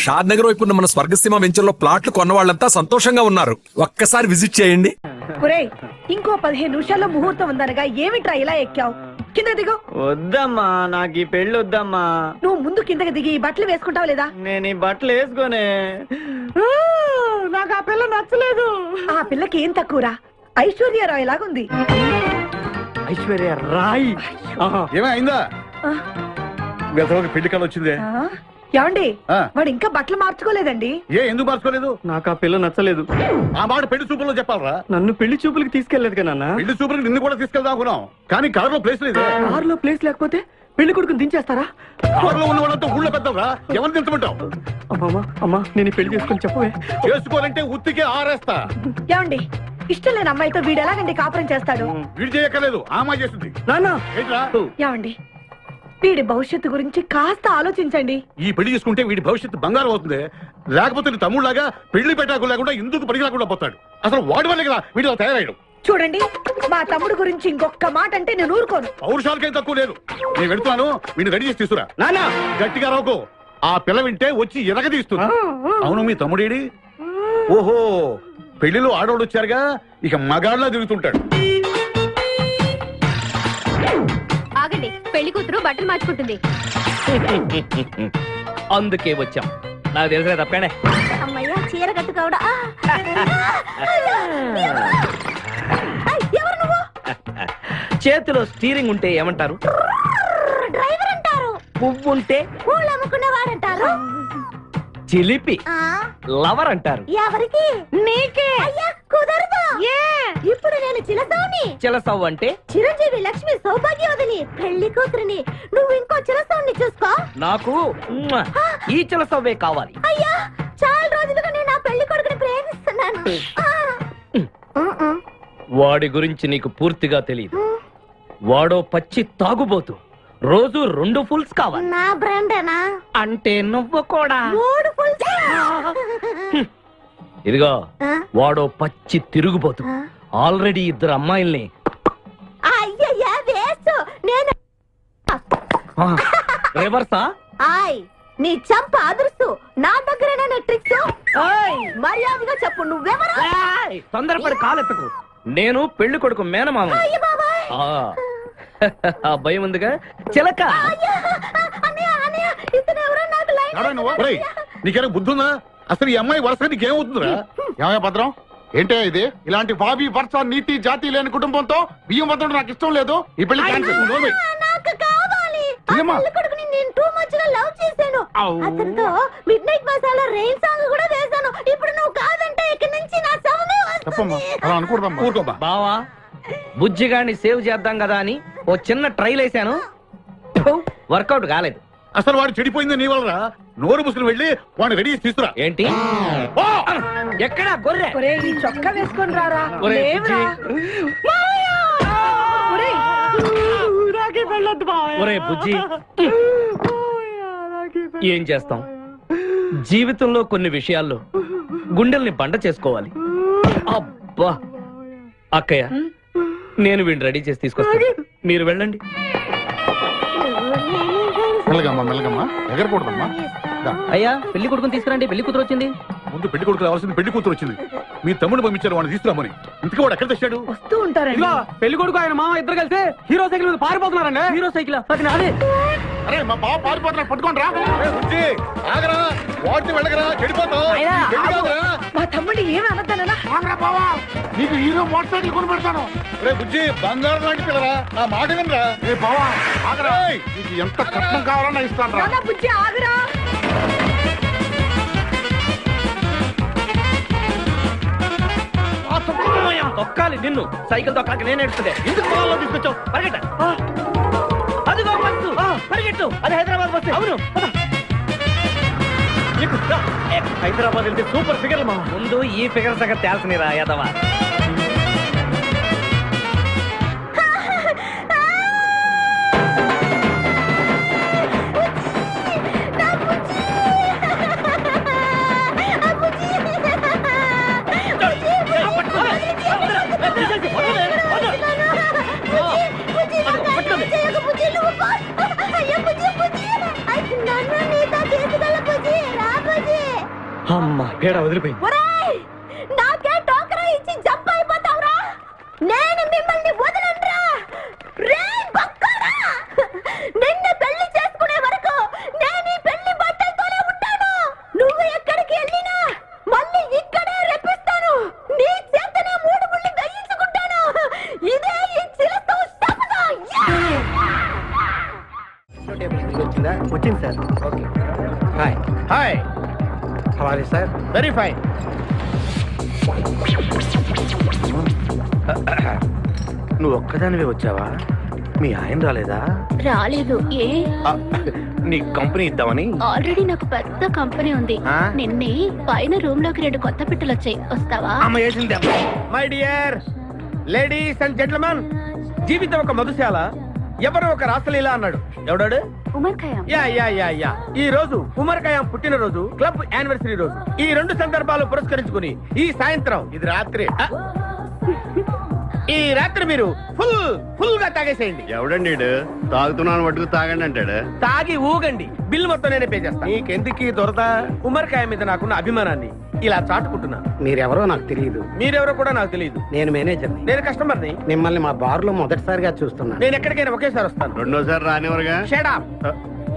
షాద్ నగర్ వైపు ఉన్న మన స్వర్గసీమ వెంచర్లో ప్లాట్లు కొన్న వాళ్ళంతా సంతోషంగా ఉన్నారు. ఒక్కసారి విజిట్ చేయండి. ఒరేయ్, ఇంకో 15 నిమిషాల్లో ముహూర్తం ఉందనగా ఏమిట్రా ఇలా ఎక్కావు? కింద దిగు. వద్దమ్మా, నాకు ఈ పెళ్లి వద్దమ్మా. నువ్వు ముందు కిందకి దిగి ఈ బట్టలు వేసుకుంటావా లేదా? నేను ఈ బట్టలు వేసుకోనే. నాకు ఆ పిల్ల నచ్చలేదు. ఆ పిల్లకి ఏం తక్కువరా? ఐశ్వర్య రాయ్ లాగుంది. ఐశ్వర్య రాయ్ ఏమైందా? పెళ్లి కాలం వచ్చిందే. ఏమండి, వాడు ఇంకా బట్టలు మార్చుకోలేదండి. ఎందుకు మార్చుకోలేదు? నాకు ఆ పిల్ల నచ్చలేదు. ఆ మాట పెళ్లి చూపుల్లో చెప్పాలరా. నన్ను పెళ్లి చూపులకి తీసుకెళ్లేదు కదా నాన్న. పెళ్లి చూపులకి నిన్ను కూడా తీసుకెళ్దాం అనుకున్నాం, కానీ కార్ లో ప్లేస్ లేదు. కార్ లో ప్లేస్ లేకపోతే పెళ్లి కొడుకుని దించేస్తారా? కార్ లో ఉన్న వాళ్ళంతా ఊళ్ళో పెద్దవరా, ఎవరు దించమంటావు? అమ్మా, నేను పెళ్లి చేసుకుని చెప్పవే. చేసుకోవాలంటే ఉత్తికే ఆరేస్తా. ఏమండి, ఇష్టం లేని అమ్మాయితో వీడు ఎలాగండి కాపురం చేస్తాడు? వీడు చేయక్కర్లేదు, ఆ అమ్మాయి చేస్తుంది. నాన్న ఏంట్రా? ఏమండి, వీడి భవిష్యత్తు గురించి కాస్త ఆలోచించండి. ఈ పెళ్లి చేసుకుంటే వీడి భవిష్యత్తు బంగారం అవుతుంది. లేకపోతే నీ తమ్ముళ్లాగా పెళ్లి పెట్టాకు లేకుండా ఇందుకు పనికి లేకుండా పోతాడు. అసలు వాడి వల్లే కదా వీడిలో తయారయ్యాడు. చూడండి, మా తమ్ముడు గురించి ఇంకొక మాట అంటే నేను ఊరుకోను. పౌరుషాలకేం తక్కువ లేదు. నేను వెళ్తున్నాను, వీడిని రెడీ చేసి తీసుకురా. నాన్న గట్టిగా రాకు, ఆ పిల్ల వింటే వచ్చి ఎరగదీస్తుంది. అవును, మీ తమ్ముడేడి? ఓహో, పెళ్లిలో ఆడవాళ్ళు వచ్చారుగా, ఇక మగాళ్ళ తిరుగుతుంటాడు. ఆగండి, పెళ్లి కూతురు బట్టలు మార్చుకుంటుంది. అందుకే వచ్చాం. నాకు తెలుసు తప్పనే. అమ్మయ్య, చీర కట్టుకోవడా? ఎవరు నువ్వు? చేతిలో స్టీరింగ్ ఉంటే ఏమంటారు? డ్రైవర్ అంటారు. పువ్వు ఉంటే పూలు అమ్ముకున్నవాడంటారు. చిలిపి లవర్ అంటారు. ఎవరికి? నీకే. అయ్యా కుదరదు. ఇప్పుడు నేను చిలసౌని. చిలసవ్వు అంటే చిరంజీవి లక్ష్మి సౌభాగ్యవతిని, పెళ్లి కూతురిని. నువ్వు ఇంకో చిలసౌని చూసుకో. నాకు ఈ చిలసవ్వే కావాలి. అయ్యా, చాలా రోజులుగా నేను నా పెళ్లి కొడుకుని ప్రేమిస్తున్నాను. వాడి గురించి నీకు పూర్తిగా తెలియదు. వాడో పచ్చి తాగుబోతు. రోజు 2 ఫుల్స్ కావాలి. నా బ్రాండేనా? అంటే నువ్వు కూడా 3 ఫుల్స్. ఇదిగో, వాడో పచ్చి తిరుగుబోతు. ఆల్రెడీ 2 అమ్మాయిల్ని. అయ్యయ్యా, వేస్ట్. నేను రివర్సా? నీ చంప అదుర్సు. నా దగ్గరేనా ట్రిక్స్? మర్యాదగా చెప్పు, నువ్వెవరు? తొందరపడి కాలెత్తకు. నేను పెళ్లి కొడుకు మేనమామ. ఆ భయం ఉందిగా చిలక. నీకేనా బుద్ధుందా? అసలు ఈ అమ్మాయి వరుస నీకేమవుతుందిరా? ఏమయ్య భద్రం, ఏంటే ఇది? ఇలాంటి బాబీ వరుస నీతి జాతి లేని కుటుంబంతో బియ్యం భద్రం నాకు ఇష్టం లేదు. ఈ పెళ్లి క్యాన్సిల్. నాకు కావాలి. పెళ్లి కొడుకుని నేను టూ మచ్ గా లవ్ చేశాను. అతనితో mid night masala rain song కూడా వేశాను. ఇప్పుడు నువ్వు కాదంటే ఇక్కడి నుంచి నా శవమే వస్తుంది. బావా, బుజ్జిగాన్ని సేవ్ చేద్దాం కదా అని ఓ చిన్న ట్రైల్ వేసాను. వర్కౌట్ కాలేదు. అసలు వాడు చెడిపోయింది నీ వల్ల. నోరు ముసుకుని వెళ్ళి వాడిని రెడీ చేసి తీసుకురా. ఏంటి? ఎక్కడా గొర్రె? ఒరేయ్, ఈ చొక్కా వేసుకొని రారా. లేవురా. ఒరేయ్, ఒరే బుజ్జి, ఏం చేస్తాం? జీవితంలో కొన్ని విషయాల్లో గుండెల్ని బండ చేసుకోవాలి. అబ్బా, అక్కయ్య, నేను వీడిని రెడీ చేసి తీసుకొస్తాను. మీరు వెళ్ళండి. మెల్లగమ్మా, ఎగరకూడదమ్మా. అయ్యా, పెళ్లి కొడుకుని తీసుకురండి. పెళ్లి కూతురు వచ్చింది. ముందు పెళ్లి కొడుకు రావాల్సింది, పెళ్లి కూతురు వచ్చింది. మీ తమ్ముడు పంపించారు వాడిని తీసుకురామని. ఇంతకీ వాడు ఎక్కడ తెచ్చాడు? వస్తూ ఉంటారండి. పెళ్లి కొడుకు ఆయన మామ ఇద్దరు కలిసి హీరో సైకిల్ మీద పారిపోతున్నారండి. హీరో సైకిల్ అది నాదే. అరే, మా బావ పారిపోతున్నా, పట్టుకోండి రా. ఆగరా, వాటిని వెళ్ళగరా, చెడిపోతావు. మా తమ్ముడు ఏమి అనద్దనా? నీకు హీరో మోటార్ సైకిల్ కొని పెడతాను. రే బుజ్జి, బంగారం లాంటి పిల్లరా, ఆ మాట వినరా. ఆగరా, నీకు ఎంత కట్నం కావాలన్నా ఇస్తాను రా. బుజ్జి ఆగురా. తొక్కాలి నిన్ను. సైకిల్ తొక్కాక నేను నేర్చుకుంటే ఎందుకు పొలంలో తీసుకొచ్చావు? పరిగెట్ట. అదిగో బస్సు, పరిగెట్టు. అది హైదరాబాద్ బస్సు. అవును, హైదరాబాద్ వెళ్తే సూపర్ ఫిగర్. మా ముందు ఈ ఫిగర్ సగం తేల్చనిరా యాదవా. అయ్యో, అమ్మా పేడ వదిలిపోయింది. ఒరేయ్ నాకే టోకరా ఇచ్చి జంప్ అయిపోతావురా, నేను మిమ్మల్ని వదలనురా. రేయ్ బక్కరా, నిన్ను పెళ్లి చేసుకునే వరకు నేను ఈ పెళ్లి బట్టలతోనే ఉంటాను. నువ్వు ఎక్కడికి వెళ్ళినా మళ్ళీ ఇక్కడే రెప్పిస్తాను. నీ చేతనే 3 ముళ్ళు దయించుకుంటాను. ఇదే ఈ చిలతో శపథం. వచ్చింది సార్. ఓకే హాయ్ హాయ్, హవాలే సార్. Very fine. నువ్వు ఒక్కదానివే వచ్చావా? మీ ఆయన రాలేదా? రాలేదు. ఏ నీ కంపెనీ ఇద్దామని. ఆల్రెడీ నాకు పెద్ద కంపెనీ ఉంది. ఆ? నిన్నే పైన రూమ్ లోకి 2 కొత్త పిట్టలు వచ్చాయి, వస్తావా? అమ్మ వేసింది. My dear ladies and gentlemen, జీవితం ఒక మధుశాల, ఎవరో ఒక రాసలీలా అన్నాడు. ఎవడాడు? Omar Khayyam. Yeah yeah yeah yeah. ఈ రోజు ఉమర్ ఖయాం పుట్టినరోజు, క్లబ్ యానివర్సరీ రోజు. ఈ 2 సందర్భాలు పురస్కరించుకుని ఈ సాయంత్రం, ఇది రాత్రి. ఈ రాత్రి మీరు ఫుల్ గా తాగేసేయండి. ఎవడండి తాగుతున్నాను మటుకు తాగండి అంటాడు. తాగి ఊగండి, బిల్ మొత్తం నేనే పే చేస్తాను. నీకెందుకు ఈ దొరద? ఉమర్ ఖయాం మీద నాకున్న అభిమానాన్ని ఇలా చాటుకుంటున్నాను. మీరెవరో నాకు తెలియదు. మీరెవరో కూడా నాకు తెలియదు. నేను మేనేజర్ని. నేను కస్టమర్ని. మిమ్మల్ని మా బార్లో మొదటిసారిగా చూస్తున్నాను. నేను ఎక్కడికైనా ఒకేసారి వస్తాను. రెండోసారి రానివరుగా. Shut up.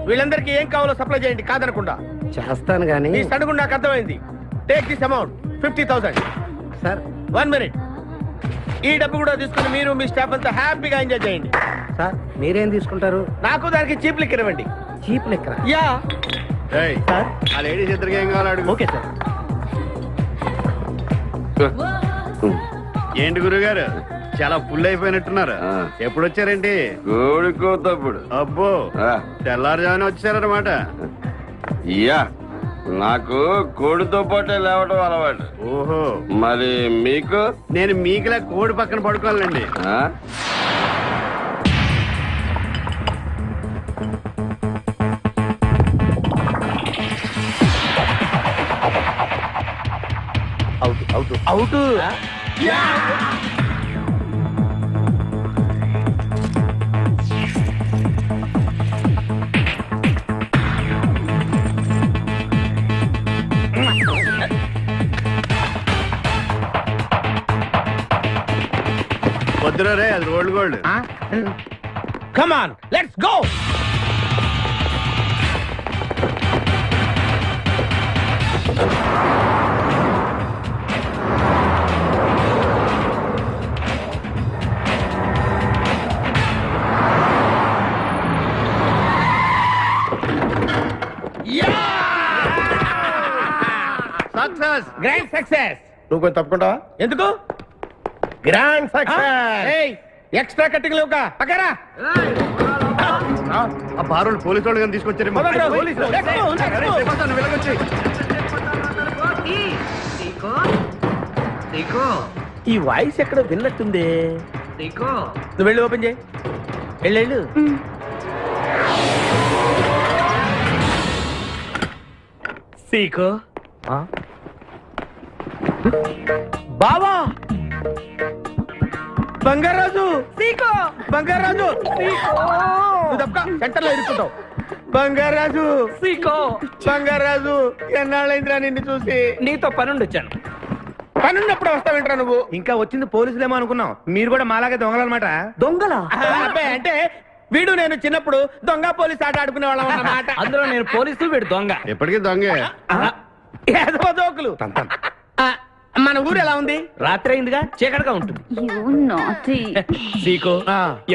వీళ్ళందరికీ ఏం కావాలో సప్లై చేయండి, కాదనకుండా. చేస్తాను గానీ ఈ సడుగు నాకు అర్థమైంది. Take this amount 50,000. Sir 1 minute. ఈ డబ్బు కూడా తీసుకుని మీరు మీ స్టాఫ్ అంతా హ్యాపీగా ఎంజాయ్ చేయండి. సార్ మీరేం తీసుకుంటారు? నాకు దానికి చీప్ లిక్కర్ ఇవ్వండి. చీప్ లెక్కరా? యా. ఏయ్, ఆ లేడీస్ ఇద్దరికి ఏం కావాలి అడుగు. Okay sir. ఏంటి గురుగారు చాలా ఫుల్ అయిపోయినట్టున్నారు. ఎప్పుడు వచ్చారేంటి? కోడికోతప్పుడు అబ్బో, తెల్లారుజామున వచ్చారన్నమాట. ఇయ్యా నాకు కోడితో పాటే లేవటం అలవాటు. ఓహో, మరి మీకు? నేను మీకులా కోడి పక్కన పడుకోవాలండి. ఆ? అవుట్. వద్దురా రే, అది rolled gold. Come on, let's go. Success, grand success. నువ్వు కొంచెం తప్పుకుంటావా? ఎందుకు? Grand success. ఎక్స్ట్రా కట్టింగ్ లేవుగా పక్కరా. ఆ బారులు పోలీసు వాళ్ళు కానీ తీసుకొచ్చారేమో. పదండ్రా, పోలీసులు. Let's go, let's go. ఈ వాయిస్ ఎక్కడ విన్నట్టుంది. నువ్వు వెళ్ళి ఓపెన్ చేయి. వెళ్ళు. సీకో బావా, బంగారాజు. సీకో బంగారాజు. నువ్వు తప్పక సెంటర్ లో ఇరుక్కుంటావు. బంగారాజు. సీకో బంగారాజు, ఎన్నాళ్ళైందిరా నిన్ను చూసి. నీతో పనుండి వచ్చాను. పనున్నప్పుడు వస్తావేంట్రా నువ్వు? ఇంకా వచ్చింది పోలీసులేమో అనుకున్నాం. మీరు కూడా మాలాగే దొంగలన్నమాట. దొంగల అంటే వీడు నేను చిన్నప్పుడు దొంగ పోలీస్ ఆట ఆడుకునే వాళ్ళం అన్నమాట. అందులో నేను పోలీసు, వీడు దొంగ. ఎప్పటికీ దొంగే. ఏదో జోకులు. మన ఊరు ఎలా ఉంది? రాత్రి అయిందిగా, చీకటిగా ఉంటుంది. సీకో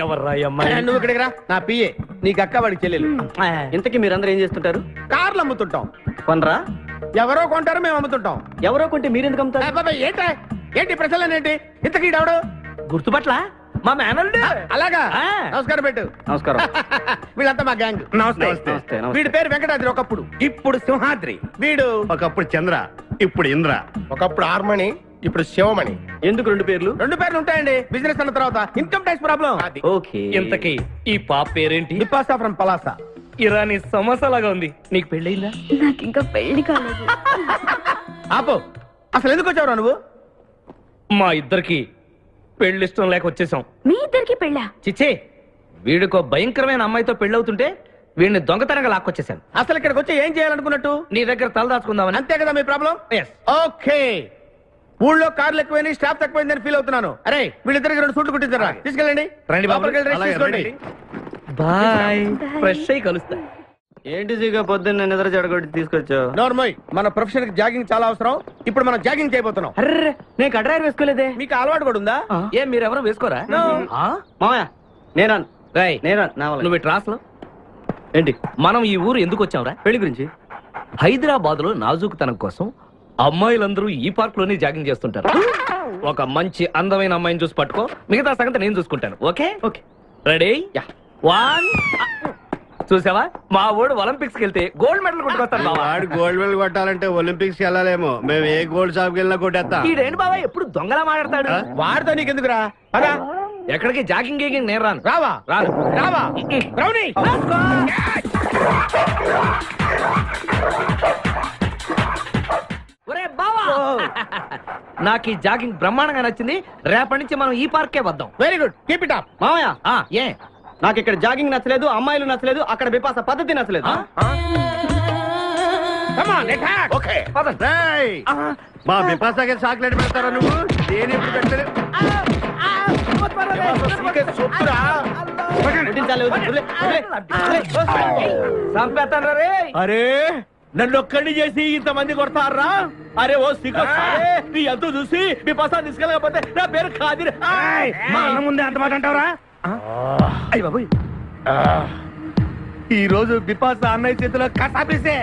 ఎవర్రా ఈ అమ్మాయి? నువ్వు ఇక్కడికి రా. నా పిఏ, నీకు అక్క వాడికి చెల్లెలు. ఇంతకీ మీరందరూ ఏం చేస్తుంటారు? కార్లు అమ్ముతుంటాం. కొనరా? ఎవరో కొంటారు, మేము అమ్ముతుంటాం. ఎవరో కొంటే మీరెందుకు అమ్ముతారు? ఏంటి ప్రశ్నలేంటి? ఇంతకీ ఎవడు? గుర్తుపట్ల మా మేనల్డ్. అలాగా? ఆ. నమస్కారం పెట్టు. నమస్కారం. వీళ్ళంతా మా గ్యాంగ్. నమస్తే. వీడి పేరు వెంకటాద్రి, ఒకప్పుడు. ఇప్పుడు సింహాద్రి. వీడు ఒకప్పుడు చంద్ర, ఇప్పుడు ఇంద్ర. ఒకప్పుడు ఆర్మణి, ఇప్పుడు శివమణి. ఎందుకు 2 పేర్లు? 2 పేర్లు ఉంటాయండి. బిజినెస్ అన్న తర్వాత ఇన్కమ్ ట్యాక్స్ ప్రాబ్లం. ఓకే. ఇంతకీ ఈ పాప పేరేంటి? బిపాసా ఫ్రమ్ పలాసా. ఇరానీ సమోసా లాగా ఉంది. నీకు పెళ్ళయిందా? నాకు ఇంకా పెళ్లి కాలేదు. ఆపో, అసలు ఎందుకు వచ్చావురా నువ్వు? మా ఇద్దరికి పెళ్లిష్టం లేక వచ్చేసాం. మీ ఇద్దరికి పెళ్ళా? చిచ్చే, వీడికో భయంకరమైన అమ్మాయితో పెళ్ళవుతుంటే వీడిని దొంగతనంగా లాక్కొచ్చేసాను. అసలు ఇక్కడికి వచ్చి ఏం చేయాలనుకున్నట్టు? నీ దగ్గర తలదాచుకుందామని. అంతే కదా మీ ప్రాబ్లం? Yes. ఓకే. ఊళ్ళో కార్లు ఎక్కువైనా స్టాఫ్ తక్కువైందని ఫీల్ అవుతున్నాను. అరే వీళ్ళిద్దరికి 2 సూట్లు కుట్టించారా? తీసుకెళ్ళండి. రండి బాబు. లోపలికి వెళ్ళి rest తీసుకోండి. బాయ్. ఫ్రెష్ అయ్యి కలుస్తా. ఏంటి సీగా పొద్దున్న నిద్ర చెడగొట్టి తీసుకొచ్చావు? నోర్మోయ్, మన ప్రొఫెషన్ కి జాగింగ్ చాలా అవసరం. ఇప్పుడు మనం జాగింగ్ చేయబోతున్నాం. అర్రే, నేను కడ్రాయర్ వేసుకోలేదే. మీకు అలవాటు కూడా ఉందా? ఏం మీరెవరు వేసుకోరా? No. మామయ్య నేనా రేయ్, నేనా నా వల్ల. నువ్వు ఇటు రాసులో. ఏంటి మనం ఈ ఊరు ఎందుకు వచ్చాంరా? పెళ్లి గురించి? హైదరాబాద్ లో నాజూకుతనం కోసం అమ్మాయిలందరూ ఈ పార్క్ లోనే జాగింగ్ చేస్తుంటారు. ఒక మంచి అందమైన అమ్మాయిని చూసి పట్టుకో, మిగతా సంగతి నేను చూసుకుంటాను. Okay okay ready? 1 చూసావా, మా ఓడు ఒలింపిక్స్ కి వెళ్తే గోల్డ్ మెడల్ కొట్టుకొస్తాను. వాడు గోల్డ్ మెడల్ కొట్టాలంటే ఒలింపిక్స్ వెళ్ళాలేమో. మేము ఏ గోల్డ్ షాప్ కి వెళ్ళినా కొట్టేస్తాం. ఈడేంటి బాబా ఎప్పుడు దొంగలా మాట్లాడతాడు? వాడితో నీకెందుకురా? పదా ఎక్కడికి జాగింగ్ గీగింగ్ నేను రాను. రావా రాను. రావా బ్రౌనీ. ఒరే బావా, నాకు ఈ జాగింగ్ బ్రహ్మాండంగా నచ్చింది. రేపటి నుంచి మనం ఈ పార్కే వద్దాం. Very good, keep it up. మామయ్య ఏ నాకు ఇక్కడ జాగింగ్ నచ్చలేదు, అమ్మాయిలు నచ్చలేదు, అక్కడ బిపాస పద్ధతి నచ్చలేదు. Come on attack. ఓకే పదండి. రేయ్, మా బిపాసాకి చాక్లెట్ పెడతారా నువ్వు? నేను ఎప్పుడు పెట్టలేదు. కొట్టించాలి, వదిలే, వదిలే, వదిలే. చంపేస్తాను రే. అరే నన్ను ఒక్కడిని చేసి ఇంతమంది కొడతారా? అరే ఓ సిగ్గు నీ ఎంత చూసి మీ పసా తీసుకెళ్ళకపోతే నా పేరు ఖాదిర్. మా అన్న ముందే అంత మాట అంటావరా? అయ్య బాబు, ఈ రోజు బిపాస అన్నయ్య చేతిలో కసాపిసే.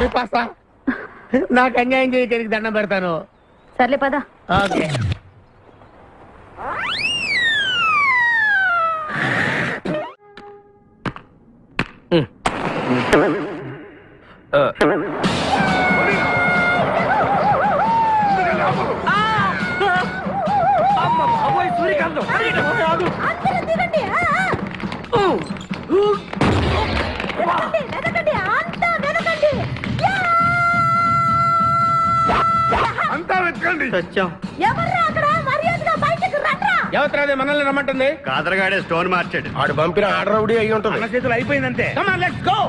బిపాస నాకు అన్యాయం చేయడానికి దండం పెడతాను. సర్లే పద. ఓకే. సూర్యకాంతం అందరూ దిగండి. వెనకండి, అంతా వెనకండి. అంతా వెతకండి. సత్యం ఎవర్రా అక్కడ? మర్యాదగా బయటకు రండ్రా. ఎవరు మనల్ని రమ్మంటుంది? కాదరగాడే స్టోన్ మార్చాడు. ఆడు పంపిన ఆర్డర్ ఒకటి అయి ఉంటుంది. మన చేతులు అయిపోయిందంతే. Come on let's go.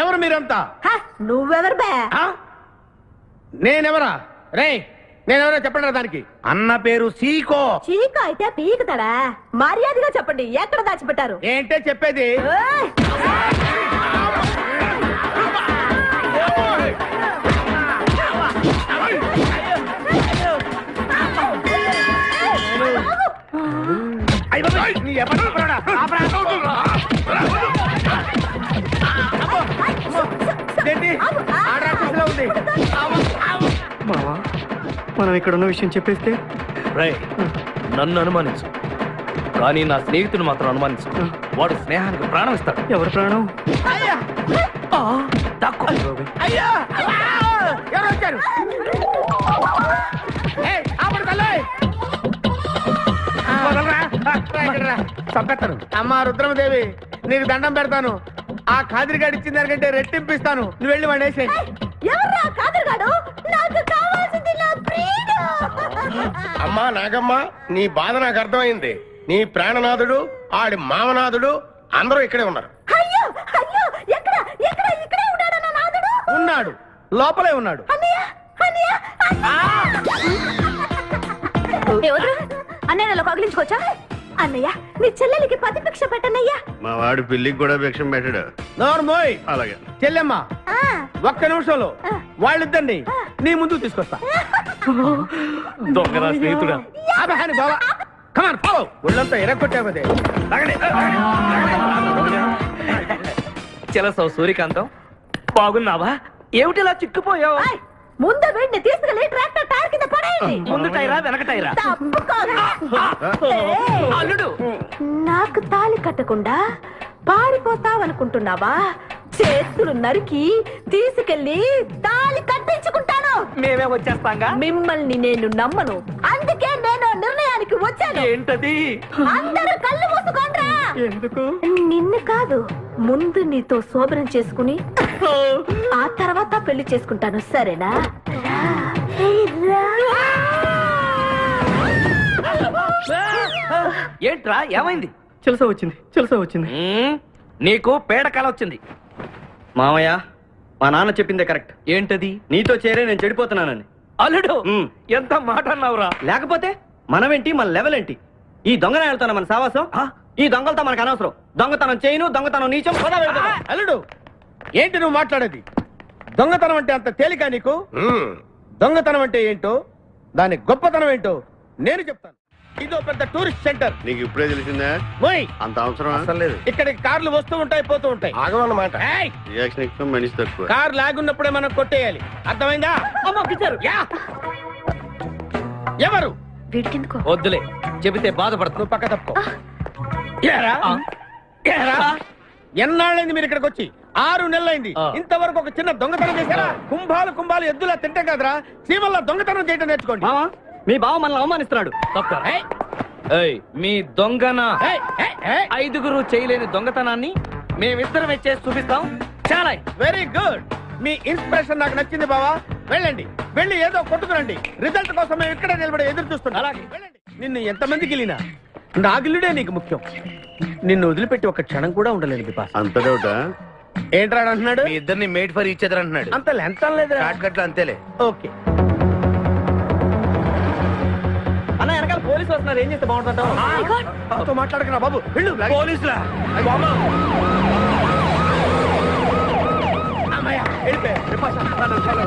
ఎవరు మీరంతా? నువ్వెవరు బే? నేనెవరా? రే నేనెవరో చెప్పండి దానికి. అన్న పేరు సీకో. చీక అయితే పీకుతాడా? మర్యాదగా చెప్పండి, ఎక్కడ దాచిపెట్టారు? ఏంటే చెప్పేది? ఏయ్! అయ్ బాబోయ్, నీ ఎవరు చెప్పరాడా? ఆపరా. ఏంటి? ఆ రాక్షసులా ఉంది. మావా మనం ఇక్కడ ఉన్న విషయం చెప్పేస్తే? రే, నన్ను అనుమానించు, కానీ నా స్నేహితుడు మాత్రం అనుమానించు. వాడు స్నేహానికి ప్రాణం ఇస్తాడు. ఎవరు ప్రాణం? అయ్యా అయ్యా, ఎవరు వచ్చారు? ఏయ్, ఆపండి తల్లి. వదలరా. ఇక్కడ రా. చంపేస్తాను. అమ్మా రుద్రమదేవి, నీకు దండం పెడతాను. ఆ ఖాదిరిగాడు ఇచ్చిన దానికంటే రెట్టింపిస్తాను. నువ్వు వెళ్ళి వాడు వేసేయ్. ఎవర్రా కాదరుగాడు? నాకు కావాల్సింది నా ప్రియుడు. అమ్మా నాగమ్మ, నీ బాధ నాకు అర్థమైంది. నీ ప్రాణనాథుడు, ఆడి మామనాథుడు అందరూ ఇక్కడే ఉన్నారు. అయ్యో అయ్యో, ఎక్కడ ఎక్కడ? ఇక్కడే ఉన్నాడా నా నాదుడు? ఉన్నాడు, లోపలే ఉన్నాడు. అన్నయ్య అన్నయ్య అన్నయ్య, నన్ను కగిలించుకోవచ్చా? అన్నయ్య, నీ చెల్లెలికి పతి భిక్ష పెట్టనయ్యా. మా వాడు పిల్లికి కూడా భిక్షం పెట్టాడు. నోర్మోయ్. అలాగే చెల్లెమ్మ, ఒక్క నిమిషంలో వాళ్ళిద్దరిని నీ ముందుకు తీసుకొస్తా. దొంగరా స్నేహితుడా. ఆపహాని బావా. Come on, follow. ఒళ్ళంతా ఎరగొట్టామదే. చెలసావు సూర్యకాంతం, బాగున్నావా? ఏమిటిలా చిక్కుపోయావు? ఏయ్, ముందు వీడిని తీసుకెళ్లి ట్రాక్టర్ టైర్ కింద పడేయండి. ముందు టైరా వెనక టైరా? తప్పుకోదు. ఏయ్, అల్లుడు, నాకు తాళి కట్టకుండా పారిపోతావనుకుంటున్నావా? చేతులు నరికి తీసుకెళ్లి తాళి కట్టించుకుంటాను. మేమే వచ్చేస్తాంగా. మిమ్మల్ని నేను నమ్మను, అందుకే నేను చెప్పడానికి వచ్చాను. ఏంటది? అందరూ కళ్ళు మూసుకోండ్రా. ఎందుకు? నిన్ను కాదు, ముందు నీతో శోభనం చేసుకుని ఆ తర్వాత పెళ్లి చేసుకుంటాను, సరేనా? ఏంట్రా ఏమైంది? చిలస వచ్చింది. నీకు పేడకాల వచ్చింది. మామయ్య, మా నాన్న చెప్పిందే కరెక్ట్. ఏంటది? నీతో చేరే నేను చెడిపోతున్నానని. అల్లుడు ఎంత మాట అన్నావురా? లేకపోతే మనమేంటి, మన లెవెల్ ఏంటి? ఈ దొంగన వెళ్తాను మన సావాసం. ఈ దొంగలతో మనకు అనవసరం. దొంగతనం చేయను, దొంగతనం నీచం. అల్లుడు, ఏంటి నువ్వు మాట్లాడేది? దొంగతనం అంటే అంత తేలిక నీకు? దొంగతనం అంటే ఏంటో, దాని గొప్పతనం ఏంటో నేను చెప్తాను. ఇదో పెద్ద టూరిస్ట్ సెంటర్. నీకు ఇప్పుడే తెలిసిందా? మోయ్, అంత అవసరం లేదు. ఇక్కడికి కార్లు వస్తూ ఉంటాయి, పోతూ ఉంటాయి. ఆగమన్నమాట. ఏయ్, రియాక్షన్ ఎక్కువ, మనిషి తక్కువ. కార్ లాగున్నప్పుడే మనం కొట్టేయాలి, అర్థమైందా? యా. ఎవరు? వీడికెందుకో వద్దులే, చెబితే బాధపడతావు. నువ్వు పక్క తప్పుకో. ఏరా? ఏరా? ఎన్నాళ్ళైంది మీరు ఇక్కడికి వచ్చి? 6 నెలలైంది. ఇంతవరకు ఒక చిన్న దొంగతనం చేశారా? కుంభాలు ఎద్దులా తింటాం కదరా, సీమల్లా దొంగతనం చేయడం నేర్చుకోండి. మామ, మీ బావ మనల్ని అవమానిస్తున్నాడు. మీ దొంగన ఏయ్, ఏయ్, ఏయ్. 5గురు చేయలేని దొంగతనాన్ని మేమిద్దరం చేసి చూపిస్తాం. చాలా వెరీ గుడ్. మీ ఇన్స్పిరేషన్ నాకు నచ్చింది బావా. వెళ్ళండి, వెళ్ళి ఏదో కొట్టుకురండి. రిజల్ట్ కోసం మేము ఇక్కడే నిలబడి ఎదురు చూస్తున్నాం. అలాగే వెళ్ళండి. నిన్ను ఎంతమంది గిలినా నా గిల్లుడే నీకు ముఖ్యం. నిన్ను వదిలిపెట్టి ఒక క్షణం కూడా ఉండలేను బిపాస్. అంత డౌటా? ఏంట్రా అంటున్నాడు? మీ ఇద్దరిని మేడ్ ఫర్ ఈచ్ అదర్ అంటున్నాడు. అంత లెంత్ లేదు. షార్ట్ కట్ లో అంతేలే. ఓకే. అన్న, వెనకాల పోలీసులు వస్తున్నారు. ఏం చేస్తే బాగుంటుంటావు? మాట్లాడకరా బాబు, వెళ్ళు. పోలీసులా? అమ్మయ్య, వెళ్ళిపోయా. బిపాసా, చాలా.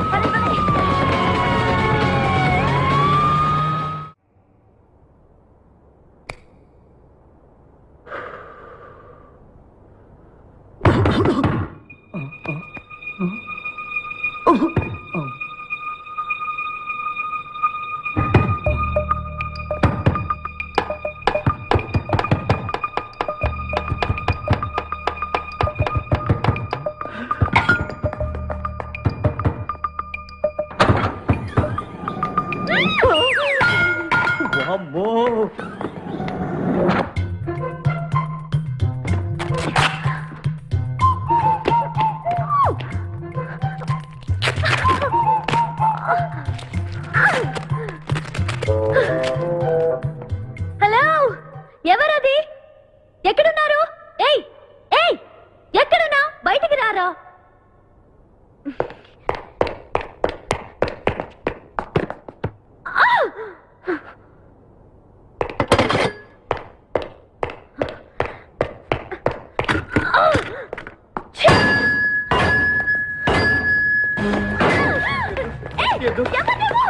హలో, ఎవరది? ఎక్కడున్నారు? ఏయ్ ఏయ్, ఎక్కడున్నా? బయటికి రారా.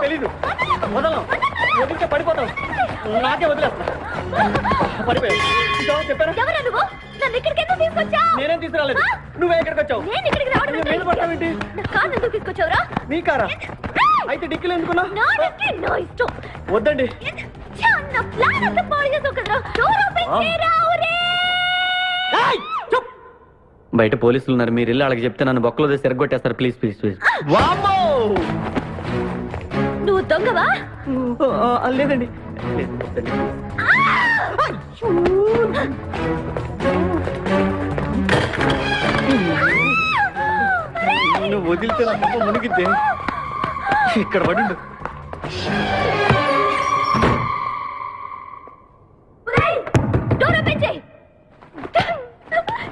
తెలీదు. వదలం, వదిలితే పడిపోతావు. నాకే వదిలేస్తా. పడిపోయావు. చెప్పారా? ఎవరా నువ్వు? నన్ను ఇక్కడికి ఎందుకు తీసుకొచ్చావు? నేనేం తీసుకురాలేదు. నువ్వే ఇక్కడికి వచ్చావు. నేను ఇక్కడికి రావడం నువ్వు మీద పడతావేంటి? నా కారు ఎందుకు తీసుకొచ్చావురా? నీ కారా? అయితే డిక్కీలు ఎందుకున్నా? నా డిక్కీ నా ఇష్టం. వద్దండి. నా ప్లాన్ అంతా పాడు చేసావు కదరా. డోర్ ఓపెన్ చేయరా. బయట పోలీసులు ఉన్నారు. మీరు ఇల్లు వాళ్ళకి చెప్తే నన్ను బొక్కలో తీసి ఎరగొట్టేస్తారు. Please please please. నువ్వు దొంగవా? లేదండి. నువ్వు వదిలితే నా మొక్క మునిగిద్దే. ఇక్కడ పడిండు. డోర్ ఓపెన్ చేయి.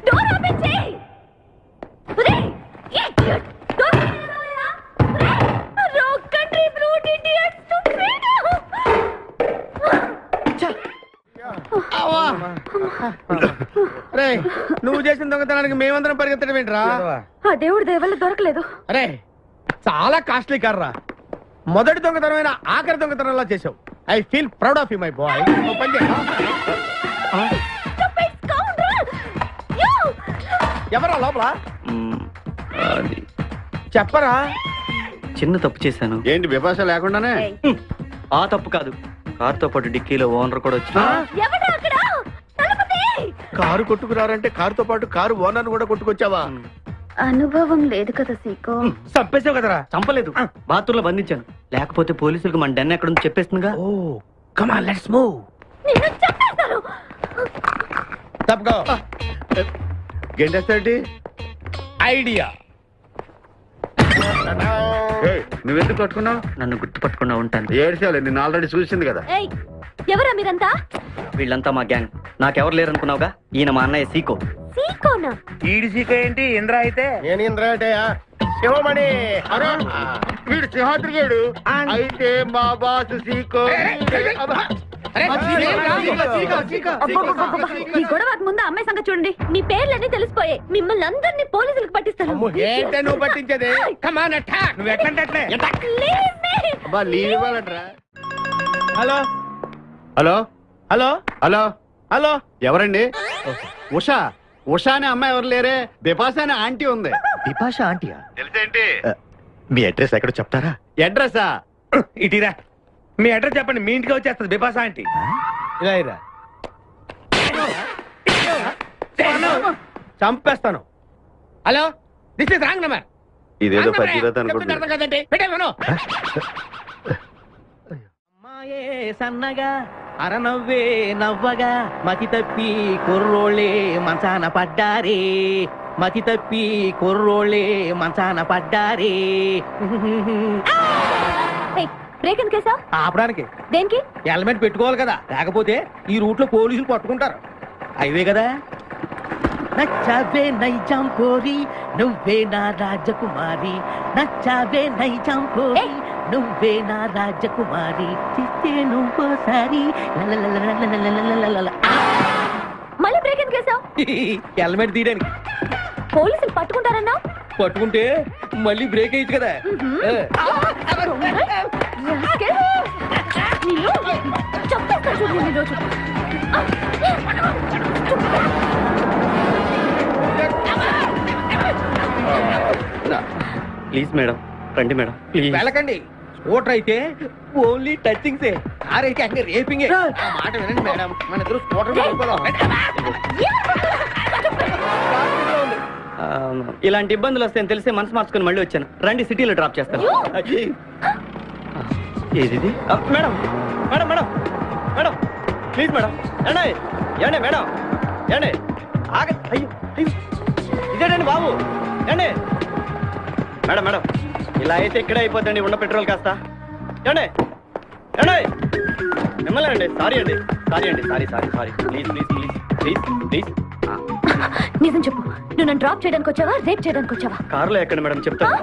డోర్ ఓపెన్ చేయి. Idiot. Door wrong country brute idiot. రే, నువ్వు చేసిన దొంగతనానికి మేమందరం పరిగెత్తడం ఏంట్రా? ఆ దేవుడి దయవల్ల దొరకలేదు. అరే, చాలా కాస్ట్లీ కార్రా. మొదటి దొంగతనమైన ఆఖరి దొంగతనంలా చేసావు. I feel proud of you my boy. ఎవరా లోపల? చెప్పరా? చిన్న తప్పు చేశాను. ఏంటి విపాస లేకుండానే? ఆ తప్పు కాదు, కారుతో పాటు డిక్కీలో ఓనర్ కూడా వచ్చి ఎవడ్రా అక్కడ? తలుపు తీయ్. కారు కొట్టుకురారంటే కారుతో పాటు కారు ఓనర్ కూడా కొట్టుకొచ్చావా? అనుభవం లేదు కదా సీకో. చంపేసావు కదరా? చంపలేదు, బాత్రూంలో బంధించాను. లేకపోతే పోలీసులకు మన డెన్ ఎక్కడ చెప్పేస్తుందిగా. ఓ, కమ్ ఆన్ లెట్స్ మూవ్. నిన్ను చంపేస్తాను. తప్పుకో. గెంటేస్తాడు ఐడియా. నువ్వెందుకు పట్టుకున్నావు? నన్ను గుర్తుపట్టకుండా ఉంటాను. ఏడ్చాలి, నిన్ను ఆల్రెడీ చూసింది కదా. ఏయ్, ఎవరా మీరంతా? వీళ్ళంతా మా గ్యాంగ్. నాకెవరు లేరనుకున్నావుగా, ఈయన మా అన్నయ్య సీకో. సీకోనా? ఈడి సీక ఏంటి ఇంద్ర అయితే? నేను ఇంద్రాటయ్యా. శివమణి. అరే, వీడు సింహాద్రిగాడు. అయితే మా బాస్ సీకో. ఈ గొడవకు ముందు అమ్మాయి సంగతి చూడండి. మీ పేర్లన్నీ తెలిసిపోయాయి. మిమ్మల్ని అందరినీ పోలీసులకు పట్టిస్తాను. ఏంటే నువ్వు పట్టించేది? కమాన్ అటాక్. నువ్వు ఎట్లంటే Leave me. అబ్బా లీవ్ ఇవ్వాలంటరా. Hello hello hello hello hello. ఎవరండి? ఉషా. ఉషా అనే అమ్మాయి ఎవరు లేరే. బిపాసా అనే ఆంటీ ఉంది. బిపాషా ఆంటీయా? తెలిసేంటి? మీ అడ్రస్ ఎక్కడ చెప్తారా? అడ్రసా? ఇటీరా మీ అడ్రస్ చెప్పండి, మీ ఇంటికి వచ్చేస్తుంది బిపాసా ఆంటీ. ఇలా ఇరా. చంపేస్తాను. Hello, this is wrong number. ఇదేదో పచ్చిరత అనుకుంటున్నా. అర్థం కదండి, పెట్టేను. అమ్మాయే సన్నగా అరనవ్వే నవ్వగా మతి తప్పి కుర్రోళ్ళే మంచాన పడ్డారే. మతి తప్పి కుర్రోళ్ళే మంచాన పడ్డారే. బ్రేక్ ఎందుకు వేసావ్? ఆపడానికి దేనికి? హెల్మెట్ పెట్టుకోవాలి కదా, లేకపోతే ఈ రూట్ లో పోలీసులు పట్టుకుంటారు. హైవే కదా. నచ్చావే నైజాం కోరి నువ్వే నా రాజకుమారి. నచ్చావే నైజాం కోరి నువ్వే నా రాజకుమారి. చిస్తే నువ్వోసారి మళ్ళీ బ్రేక్ ఎందుకు వేసావ్? హెల్మెట్ తీయడానికి. పోలీసులు పట్టుకుంటారన్నా? పట్టుకుంటే మళ్ళీ బ్రేక్ అయ్యచ్చు కదా. చంపేస్తాను చూడు నేను ఈరోజు. ప్లీజ్ మేడం, రండి మేడం, ప్లీజ్. వెళ్ళకండి. స్కూటర్ అయితే ఓన్లీ టచింగ్సే, కార్ అయితే అங்கே రేపింగే. మాట వినండి మేడం, మన ఇద్దరు స్కూటర్ మీద వెళ్ళిపోదాం. ఆ, ఇలాంటి ఇబ్బందులు వస్తాయని తెలిసి మనసు మార్చుకుని మళ్ళీ వచ్చాను. రండి, సిటీలో డ్రాప్ చేస్తాను. ఏది madam? Madam madam madam please madam. ఏమండి ఏమండి మేడం, ఏమండి ఆగ. అయ్యో అయ్యో, ఇదేనండి బాబు. ఏమండి మేడం మేడం, ఇలా అయితే ఇక్కడే అయిపోతండి. ఉన్న పెట్రోల్ కాస్త. ఏమండి ఏమండి, మిమ్మల్ని అండి. సారీ అండి, సారీ అండి, sorry sorry sorry. Please please please please please. నిజం చెప్పు, నువ్వు నన్ను డ్రాప్ చేయడానికి వచ్చావా, రేప్ చేయడానికి వచ్చావా? కారులో ఎక్కడ మేడం, చెప్తాను.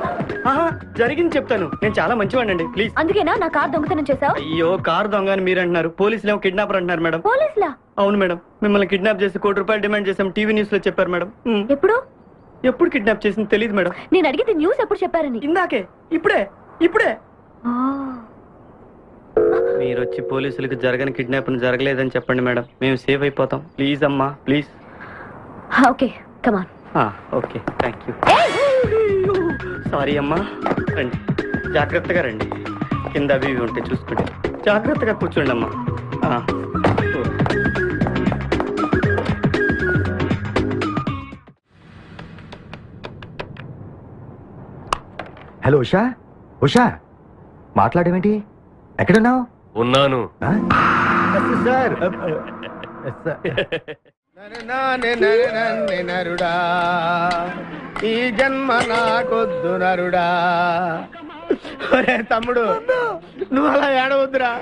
జరిగింది చెప్తాను. నేను చాలా మంచివాడినండి, ప్లీజ్. అందుకేనా నా కార్ దొంగతనం చేసావు? అయ్యో, కారు దొంగ అని మీరు అంటున్నారు, పోలీసులు ఏమో కిడ్నాపర్ అంటున్నారు మేడం. పోలీసులా? అవును మేడం, మిమ్మల్ని కిడ్నాప్ చేసి ₹1 కోటి డిమాండ్ చేసాం. టీవీ న్యూస్ లో చెప్పారు మేడం. ఎప్పుడు? ఎప్పుడు కిడ్నాప్ చేసింది తెలియదు మేడం. నేను అడిగితే న్యూస్ ఎప్పుడు చెప్పారని. ఇందాకే, ఇప్పుడే ఇప్పుడే. ఆ. మీరు వచ్చి పోలీసులకు జరగని కిడ్నాప్ జరగలేదని చెప్పండి మేడం, మేము సేఫ్ అయిపోతాం. ప్లీజ్ అమ్మా, please. Okay, come on. Okay, thank you. Sorry అమ్మా. రండి, జాగ్రత్తగా రండి. కింద అవి ఇవి ఉంటే చూసుకోండి. జాగ్రత్తగా కూర్చోండి అమ్మా. హలో ఉషా. ఉషా, మాట్లాడేమిటి? ఎక్కడున్నావు? ఉన్నాను. సార్ నరుడా, ఈ జన్మ నాకొద్దు నరుడా. ఒరే తమ్ముడు, నువ్వు అలా ఏడవద్దురా.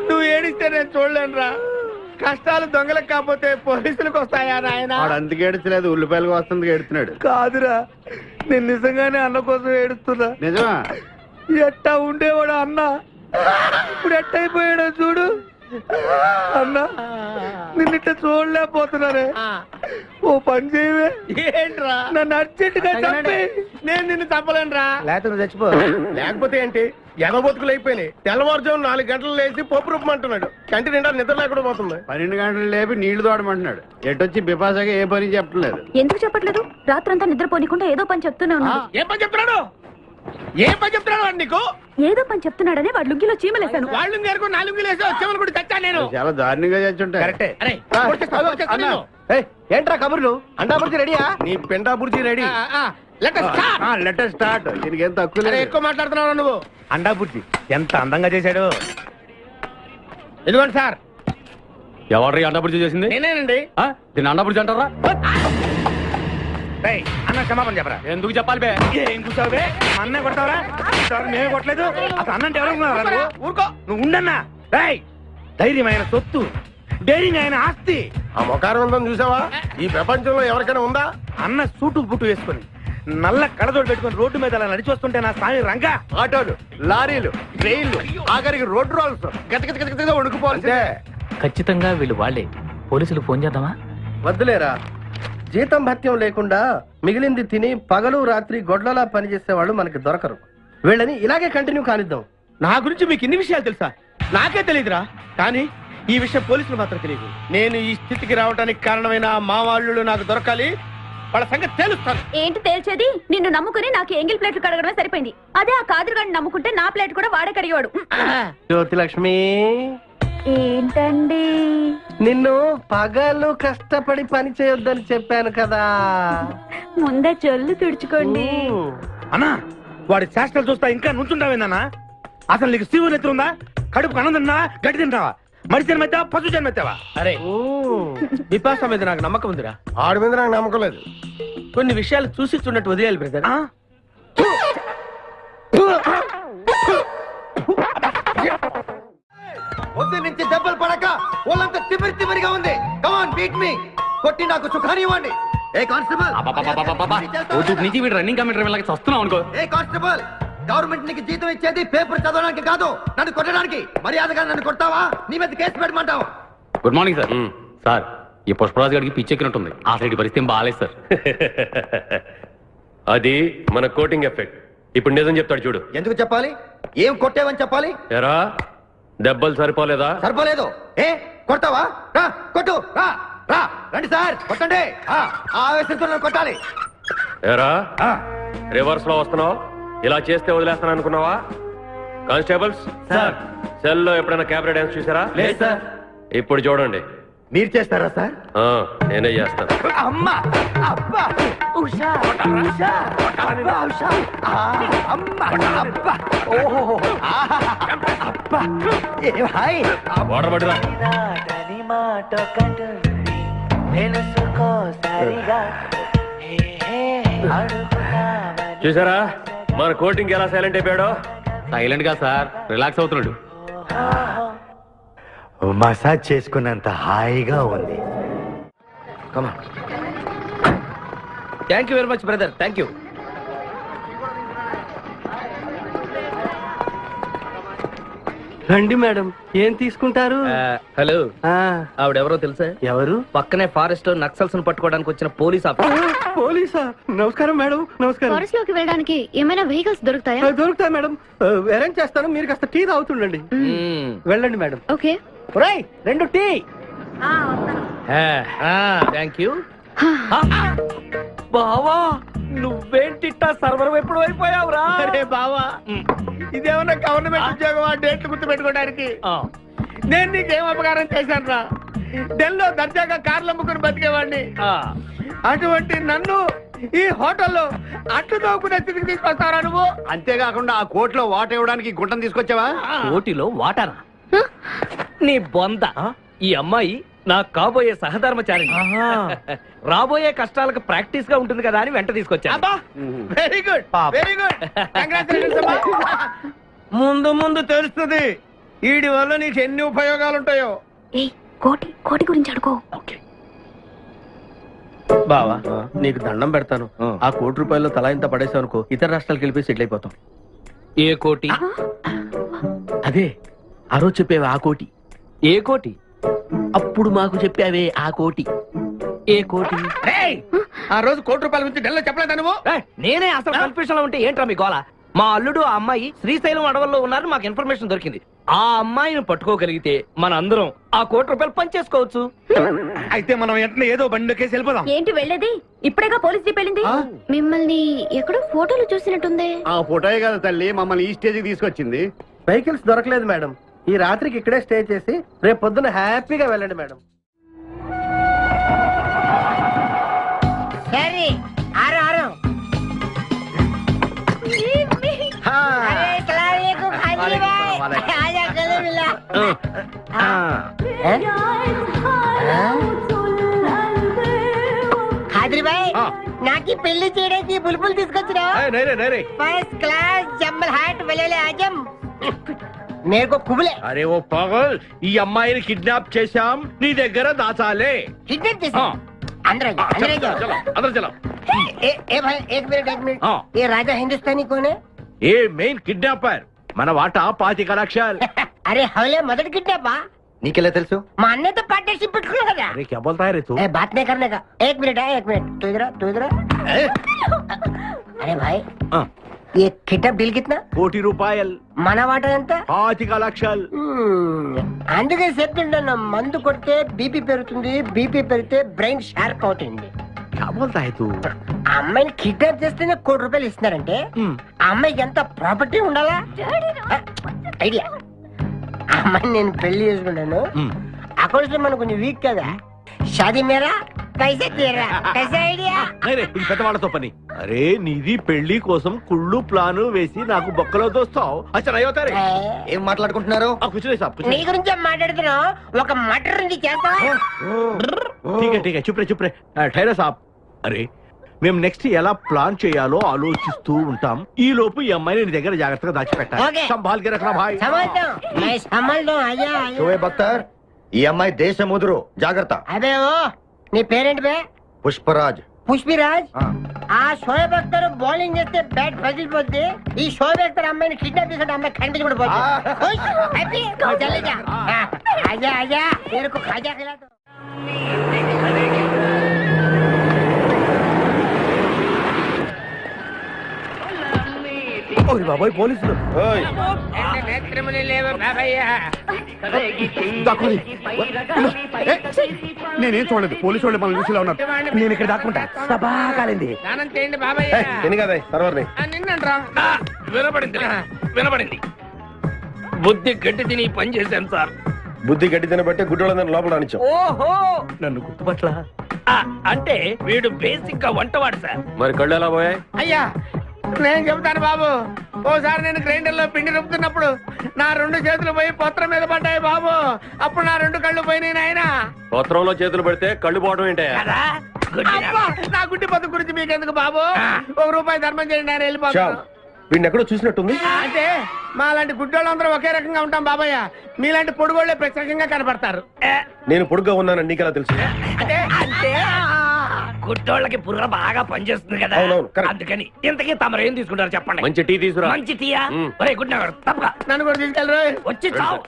నువ్వు ఏడిస్తే నేను చూడలేనురా. కష్టాలు దొంగలకు కాకపోతే పోలీసులకు వస్తాయా నాయన? వాడు అందుకు ఏడుచలేదు, ఉల్లిపాయలకు వస్తుంది ఏడుతున్నాడు. కాదురా, నేను నిజంగానే అన్న కోసం ఏడుస్తున్నా. నిజమా? ఎట్టా ఉండేవాడు అన్న, ఇప్పుడు ఎట్టయిపోయాడో చూడు. అన్నా, నిన్నిట్ట చూడలేకపోతున్నారే. ఓ పని చేయవే. ఏంట్రా? నన్ను అర్జెంటుగా చంపి. నేను నిన్ను చంపలేనురా. లేకపోతే నువ్వు చచ్చిపో. లేకపోతే ఏంటి, ఎగబొతుకులు అయిపోయినాయి. తెల్లవారుజాము 4 గంటలు లేచి పప్పు రూపమంటున్నాడు. కంటి నిండా నిద్ర లేకుండా పోతుంది. 12 గంటలు లేపి నీళ్లు తోడమంటున్నాడు. ఎటొచ్చి బిపాసాగా ఏ పని చెప్పట్లేదు. ఎందుకు చెప్పట్లేదు? రాత్రంతా నిద్రపోనీకుండా ఏదో పని చెప్తూనే ఉన్నాడు. ఏం పని చెప్తున్నాడు? ఏం పని చెప్తున్నాడు వాడు నీకు? ఏదో పని చెప్తున్నాడని వాడు లుంగిలో చీమలేశాను. వాళ్ళు నేర్కొ 4 వేసి వచ్చామని కూడా చచ్చా నేను. చాలా దారుణంగా చచ్చుంటా. కరెక్టే. ఏంట్రా కబుర్లు? అండా బుర్జీ రెడీయా? నీ పెండా బుర్జీ రెడీ. Letter start. దీనికి ఏం తక్కువ లేదు. ఎక్కువ మాట్లాడుతున్నావు నువ్వు. అండా బుర్జీ ఎంత అందంగా చేశాడు. ఇదిగోండి సార్. ఎవరు అండపుడి చేసింది? నేనేనండి. దీన్ని అండపుడి అంటారా? అన్న క్షమాపణ చెప్పరా. ఎందుకు చెప్పాలి బే? ఏం కూర్చోవు బే? మా అన్న కొడతావరా? ఇంతవరకు మేమే కొట్టలేదు. అసలు అన్నంటే ఎవరు నువ్వు? ఊరుకో. నువ్వు ఉండన్నా. రేయ్, ధైర్యమైన సొత్తు, డైరింగ్ ఆయన ఆస్తి. ఆ మొకారం ఉందని చూసావా? ఈ ప్రపంచంలో ఎవరికైనా ఉందా? అన్న సూటు బుట్టు వేసుకొని నల్ల కడదోడు పెట్టుకొని రోడ్డు మీద అలా నడిచి వస్తుంటే నా స్వామి రంగా. ఆటోలు, లారీలు, ట్రైన్లు, ఆఖరికి రోడ్ రోల్స్ గతగతగతగా వణుకుపోవాలి. ఖచ్చితంగా వీళ్ళు వాళ్ళే. పోలీసులు ఫోన్ చేద్దామా? వద్దులేరా, జీతం భత్యం లేకుండా మిగిలింది తిని పగలు రాత్రి గొడ్లలా పనిచేసేవాళ్ళు మనకి దొరకరు. వీళ్ళని ఇలాగే కంటిన్యూ కానిద్దాం. నా గురించి మీకు ఇన్ని విషయాలు తెలుసా? నాకే తెలియదురా. కానీ ఈ విషయం పోలీసులు మాత్రం తెలియదు. నేను ఈ స్థితికి రావడానికి కారణమైన మా వాళ్ళు నాకు దొరకాలి. వాళ్ళ సంగతి తెలుస్తాను. ఏంటి తేల్చేది? నిన్ను నమ్ముకుని నాకు ఎంగిల్ ప్లేట్లు కడగడమే సరిపోయింది. అదే ఆ కాదురుగాడిని నమ్ముకుంటే నా ప్లేట్ కూడా వాడే కడిగేవాడు. జ్యోతి లక్ష్మి, ఏంటండి? నిన్ను పగలు కష్టపడి పని చేయొద్దని చెప్పాను కదా. ముందే చొల్లు తుడుచుకోండి. అన్నా, వాడి చేష్టలు చూస్తా ఇంకా నుంచుంటావేందన్నా? అసలు నీకు శివుని ఎత్తు ఉందా? కడుపు అన్నం తిన్నా, గడ్డి తింటావా? మనిషి జన్మెత్తావా, పశు జన్మెత్తావా? అరే, బిపాస మీద నాకు నమ్మకం ఉందిరా. ఆడి మీద నాకు నమ్మకం లేదు. కొన్ని విషయాలు చూసి చూడట్టు వదిలేయాలి బ్రదర్. పొద్దు నుంచి దెబ్బలు పడక వాళ్ళంతా తిమిరి తిమిరిగా ఉంది. కమాన్ బీట్ మీ, కొట్టి నాకు సుఖాన్ని ఇవ్వండి. ఏ కానిస్టేబుల్, నుంచి వీడు రన్నింగ్ కమిటర్ వెళ్ళక వస్తున్నాం అనుకో. ఏ కానిస్టేబుల్, గవర్నమెంట్ నీకు జీతం ఇచ్చేది పేపర్ చదవడానికి కాదు, నన్ను కొట్టడానికి. మర్యాదగా నన్ను కొడతావా, నీ మీద కేసు పెట్టమంటావా? Good morning sir. సార్, ఈ పుష్పరాజు గారికి పిచ్చెక్కినట్టుంది. ఆ సైడ్ పరిస్థితి బాగాలేదు సార్. అది మన కోటింగ్ ఎఫెక్ట్. ఇప్పుడు నిజం చెప్తాడు చూడు. ఎందుకు చెప్పాలి? ఏం కొట్టేవని చెప్పాలి? ఎరా, దెబ్బలు సరిపోలేదా? సరిపోలేదు. ఏ కొడతావా? రా కొట్టు, రా రా, రండి సార్ కొట్టండి. ఆవేశంతో నన్ను కొట్టాలి. ఎరా, రివర్స్ లో వస్తున్నావు. ఇలా చేస్తే వదిలేస్తాను అనుకున్నావా? కానిస్టేబుల్స్ సార్, సెల్ లో ఎప్పుడైనా కెమెరా డాన్స్ చూసారా? లేదు సార్. ఇప్పుడు చూడండి. మీరు చేస్తారా సార్? నేనే చేస్తాను. అమ్మా, అబ్బా, ఉషా, ఉషా, అబ్బా, ఉషా, అమ్మా, అబ్బా, ఓహో, అబ్బా, ఏ భాయ్, వాటర్ పట్టురా. చూసారా మన కోటింగ్ ఎలా సైలెంట్ అయిపోయాడో? సైలెంట్ గా సార్, రిలాక్స్ అవుతున్నాడు. మసాజ్ చేసుకున్నంత హాయిగా ఉంది. Thank you very much brother, thank you. రండి మేడం, ఏం తీసుకుంటారు? హలో, ఆవిడెవరో తెలుసా? ఎవరు? పక్కనే ఫారెస్ట్ లో నక్సల్స్ ను పట్టుకోవడానికి వచ్చిన పోలీస్ ఆఫీసర్. పోలీసా? నమస్కారం మేడం. నమస్కారం. ఫారెస్ట్ లోకి వెళ్ళడానికి ఏమైనా వెహికల్స్ దొరుకుతాయా? దొరుకుతాయి మేడం, అరేంజ్ చేస్తాను. మీరు కాస్త టీ తాగుతుండండి. వెళ్ళండి మేడం. ఓకే. రై, 2 టీ. Thank you. బావా, నువ్వేంటిట్టా సర్వర్ ఎప్పుడు అయిపోయావురా? అరే బావా, ఇదేమన్నా గవర్నమెంట్ ఉద్యోగం? డేట్లు గుర్తు పెట్టుకోవడానికి నేను నీకేం అపకారం చేశాను రా? ఢిల్లీలో దర్జాగా కార్లు అమ్ముకుని బతికేవాడిని. అటువంటి నన్ను ఈ హోటల్లో అట్లు తోకునే స్థితికి తీసుకొస్తారా నువ్వు? అంతేకాకుండా ఆ కోర్టులో వాట ఇవ్వడానికి గుంటను తీసుకొచ్చావా? కోటిలో వాటారా? నీ బొంద. ఈ అమ్మాయి నా కాబోయే సహధర్మచారి. రాబోయే కష్టాలకు ప్రాక్టీస్ గా ఉంటుంది కదా అని వెంట తీసుకొచ్చా. Very good, very good. ముందు ముందు తెలుస్తుంది వీడి వల్ల నీకు ఎన్ని ఉపయోగాలు ఉంటాయో. కోటి కోటి గురించి అడుకో. బావా, నీకు దండం పెడతాను. ఆ ₹1 తలా ఇంత పడేసావు అనుకో, ఇతర రాష్ట్రాలకు వెళ్ళిపోయి సెటిల్ అయిపోతాం. ఏ కోటి? అదే ఆ రోజు చెప్పేవే ఆ కోటి. ఏ కోటి? అప్పుడు మాకు చెప్పావే ఆ కోటి. ఏ కోటి? ఆ రోజు ₹1 గురించి ఢిల్లీలో చెప్పలేదా నువ్వు? నేనే అసలు కన్ఫ్యూజన్ లో ఉంటే ఏంట్రా మీ గోల? మా అల్లుడు ఆ అమ్మాయి శ్రీశైలం అడవుల్లో ఉన్నారని మాకు ఇన్ఫర్మేషన్ దొరికింది. ఆ అమ్మాయిని పట్టుకోగలిగితే మన అందరం ఆ ₹1 పంచేసుకోవచ్చు. అయితే మనం వెంటనే ఏదో బండి కేసు వెళ్ళిపోదాం. ఏంటి వెళ్ళేది? ఇప్పుడేగా పోలీస్ జీప్ వెళ్ళింది. మిమ్మల్ని ఎక్కడో ఫోటోలు చూసినట్టుంది. ఆ ఫోటోయే కదా తల్లి మమ్మల్ని ఈ స్టేజ్ కి తీసుకొచ్చింది. వెహికల్స్ దొరకలేదు మేడం. ఈ రాత్రికి ఇక్కడే స్టే చేసి రేపు పొద్దున హ్యాపీగా వెళ్ళండి మేడం. సరే, ఆరు ఆరు. अरे सलाम अलैकुम हाजी भाई, आजा चलो मिला। ఖాద్రిబాయ్ నాకు పెళ్లి చేయడానికి బుల్బుల్ తీసుకొచ్చినా ఫస్ట్ క్లాస్ జమ్మల్ హాట్ వలేలే ఆజం మేరకు కుబులే. అరే ఓ పాగల్, ఈ అమ్మాయిని కిడ్నాప్ చేశాం, నీ దగ్గర దాచాలే. కిడ్నాప్ చేసా अंदर अंदर चलो. ए भाई एक मिनट ये राजा हिंदुस्तानी कौन है? ये मेन किडनैपर మన వాటా 25 లక్షలు. अरे हवले मदद किडनैपा నీకెలా తెలుసు? మా అన్నయ్యతో పార్ట్నర్షిప్ పెట్టుకున్నా కదా. अरे क्या बोलता है रे तू? ए बात नहीं करने का. एक मिनट तू इधर अरे भाई ये किडनैप डील कितना? 1 కోటి రూపాయలు. మన వాటా ఎంత? 25 లక్షలు. అందుకే చెప్తుంటాను, మందు కొడితే బీపీ పెరుగుతుంది, బీపీ పెరిగితే బ్రెయిన్ షార్ప్ అవుతుంది. क्या बोलता है तू? ఆ అమ్మాయిని కిడ్నాప్ చేస్తేనే 1 కోటి రూపాయలు ఇస్తున్నారంటే ఆ అమ్మాయికి ఎంత ప్రాపర్టీ ఉండాలా? ఐడియా. ఆ అమ్మాయిని నేను పెళ్లి చేసుకున్నాను. అకౌంట్స్ లో మనం కొంచెం వీక్ కదా. షాదీ మేరా కైసే తీరా కైసే ఐడియా? ఇది పెద్దవాళ్ళతో పని. అరే నీది పెళ్లి కోసం కుళ్ళు ప్లాను వేసి నాకు బొక్కలో దోస్తావు. అచ్చా అయ్యోతారే. ఏం మాట్లాడుకుంటున్నారు? నీ గురించే మాట్లాడుతున్నావు. ఒక మటర్ ఉంది చేస్తావా? ठीक है चुप रे ठहरा साहब. అరే మేము నెక్స్ట్ ఎలా ప్లాన్ చేయాలో ఆలోచిస్తూ ఉంటాం. ఈ లోపు ఈ అమ్మాయిని నీ దగ్గర జాగ్రత్తగా దాచిపెట్టాలి. సంభాల్ కే రఖనా భాయ్. సంభాల్తో అయ్యా. షోయబ్ అఖ్తర్, ఈ అమ్మాయి దేశ ముదురు, జాగ్రత్త. అదే ఓ నీ పేరెంట్ బే? పుష్పరాజ్. పుష్పిరాజ్. ఆ షోయబ్ అఖ్తర్ బౌలింగ్ చేస్తే బ్యాట్ పగిలిపోద్ది. ఈ షోయబ్ అఖ్తర్ అమ్మాయిని కిడ్నాప్ చేస్తే అమ్మాయి కనిపించి కూడా పోతుంది. ఆజా ఆజా మేరకు ఖాజా ఖిలా దో. బాబాయ్ పోలీసులు. నేనేం చూడలేదు, పోలీసు వాళ్ళు మనం చూసేలా ఉన్నారు. నేను ఇక్కడ దాక్కుంటా. సభా కాలింది. వినపడింది. బుద్ధి గట్టి తిని పని చేశాను సార్. బుద్ధి గడ్డి తినబట్టే గుడ్డోళ్ళని లోపల రానిచ్చాం. ఓహో, నన్ను గుర్తుపట్ల. అంటే వీడు బేసిక్ గా వంటవాడు సార్. మరి కళ్ళు ఎలా పోయాయి? అయ్యా నేను చెబుతాను బాబు. ఓసారి నేను గ్రైండర్ లో పిండి రుబ్బుతున్నప్పుడు నా 2 చేతులు పోయి పత్రం మీద పడ్డాయి బాబు. అప్పుడు నా 2 కళ్ళు పోయినాయి నాయన. పత్రంలో చేతులు పెడితే కళ్ళు పోవడం ఏంటయ్యా? నా గుడ్డి పత్తు గురించి మీకెందుకు బాబు? 1 రూపాయి ధర్మం చేయండి, నేను వెళ్ళిపోతాను. వీడిని ఎక్కడో చూసినట్టుంది. అంటే మా లాంటి గుడ్డోళ్ళందరూ ఒకే రకంగా ఉంటాం బాబయ్య. మీలాంటి పొడుగోళ్లే ప్రత్యేకంగా కనపడతారు. నేను పొడుగ్గా ఉన్నానని నీకెలా తెలుసు? అంటే గుడ్డోళ్ళకి బుర్ర బాగా పనిచేస్తుంది కదా, అవునవును, కరెక్ట్. అందుకని ఇంతకీ తమరు ఏం తీసుకుంటారు చెప్పండి. మంచి టీ తీసుకురా. మంచి టీయా? ఒరే గుడ్ నగర్ తప్పగా నన్ను కూడా తీసుకెళ్ళరు. వచ్చి చావు.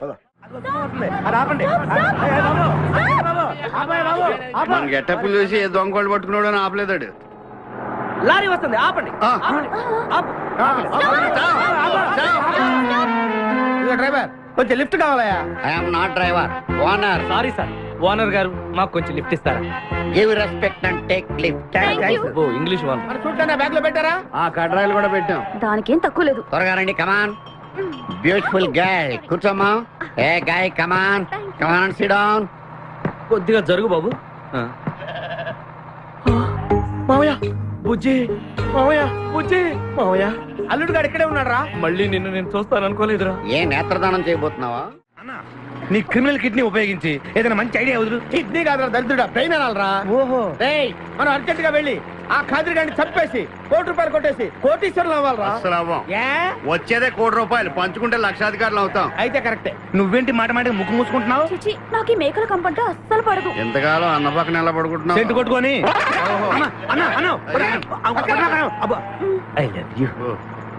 గెట్టప్పులు చూసి దొంగోళ్ళు పట్టుకున్నాడు అని ఆపలేదాడు. లారీ వస్తుంది, ఆపండి. డ్రైవర్ కొంచెం లిఫ్ట్ కావాలయా? I'm not driver, owner. Sorry sir, owner గారు మాకు కొంచెం లిఫ్ట్ ఇస్తారా? Give respect and take lift. Oh English one. మన చూడటానే బ్యాగ్ లో పెట్టారా? ఆ కడ్రాయిలు కూడా పెట్టాం. దానికేం తక్కువ లేదు. త్వరగా రండి, కమాన్. బ్యూటిఫుల్ గర్ల్, కూర్చోమ్మా. ఏ గాయ్, కమాన్ కమాన్, సిట్ డౌన్. కొద్దిగా జరుగు బాబు. మావయ్య బుజ్జి, మావయ్య బుజ్జి, మావయ్య. అల్లుడు గారు ఇక్కడే ఉన్నాడు రా. మళ్ళీ నిన్ను నేను చూస్తాను అనుకోలేదురా. ఏ నేత్రదానం చేయబోతున్నావా? నీ క్రిమినల్ కిడ్నీ ఉపయోగించి ఏదైనా మంచి ఐడియా వదులు. కిడ్నీ కాదురా దరిద్రుడా, బ్రెయిన్ అనాలరా. ఓహో, మనం అర్జెంట్ గా వెళ్ళి ఆ ఖాద్రి గారిని చంపేసి 1 కోటి రూపాయలు కొట్టేసి కోటీశ్వరులు అవ్వాలరా. అసలు అవ్వం. వచ్చేదే 1 కోటి రూపాయలు, పంచుకుంటే లక్షాధికారులు అవుతాం. అయితే కరెక్టే. నువ్వేంటి మాట మాట ముక్కు మూసుకుంటున్నావు? చిచి, నాకు ఈ మేకల కంపంటే అస్సలు పడదు. ఎంతకాలం అన్న పక్కన ఎలా పడుకుంటున్నావు? సెంటు కొట్టుకొని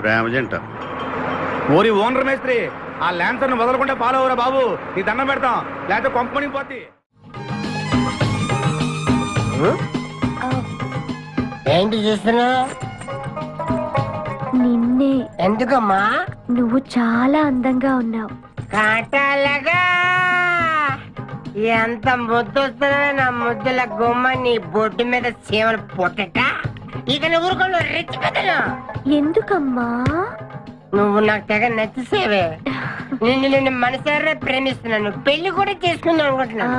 ప్రేమ జంట. ఓరి ఓనర్ మేస్త్రి, ఆ ల్యాన్సర్ ను వదలకుండా ఫాలో అవరా బాబు. నీ దండం పెడతాం, లేకపోతే కొంపని పోతే. ఏంటి చేస్తున్నా? నిన్నే. ఎందుకమ్మా? నువ్వు చాలా అందంగా ఉన్నావు. కాటాలగా ఎంత ముద్దు వస్తుందో నా ముద్దుల గుమ్మ. నీ బొడ్డు మీద చీమలు పొట్టట. ఇక నువ్వు ఊరుకోండు, రెచ్చి పెద్దలు. ఎందుకమ్మా? నువ్వు నాకు తెగ నచ్చేసేవే. నిన్ను మనసారా ప్రేమిస్తున్నాను, పెళ్లి కూడా చేసుకుందాం అనుకుంటున్నాను.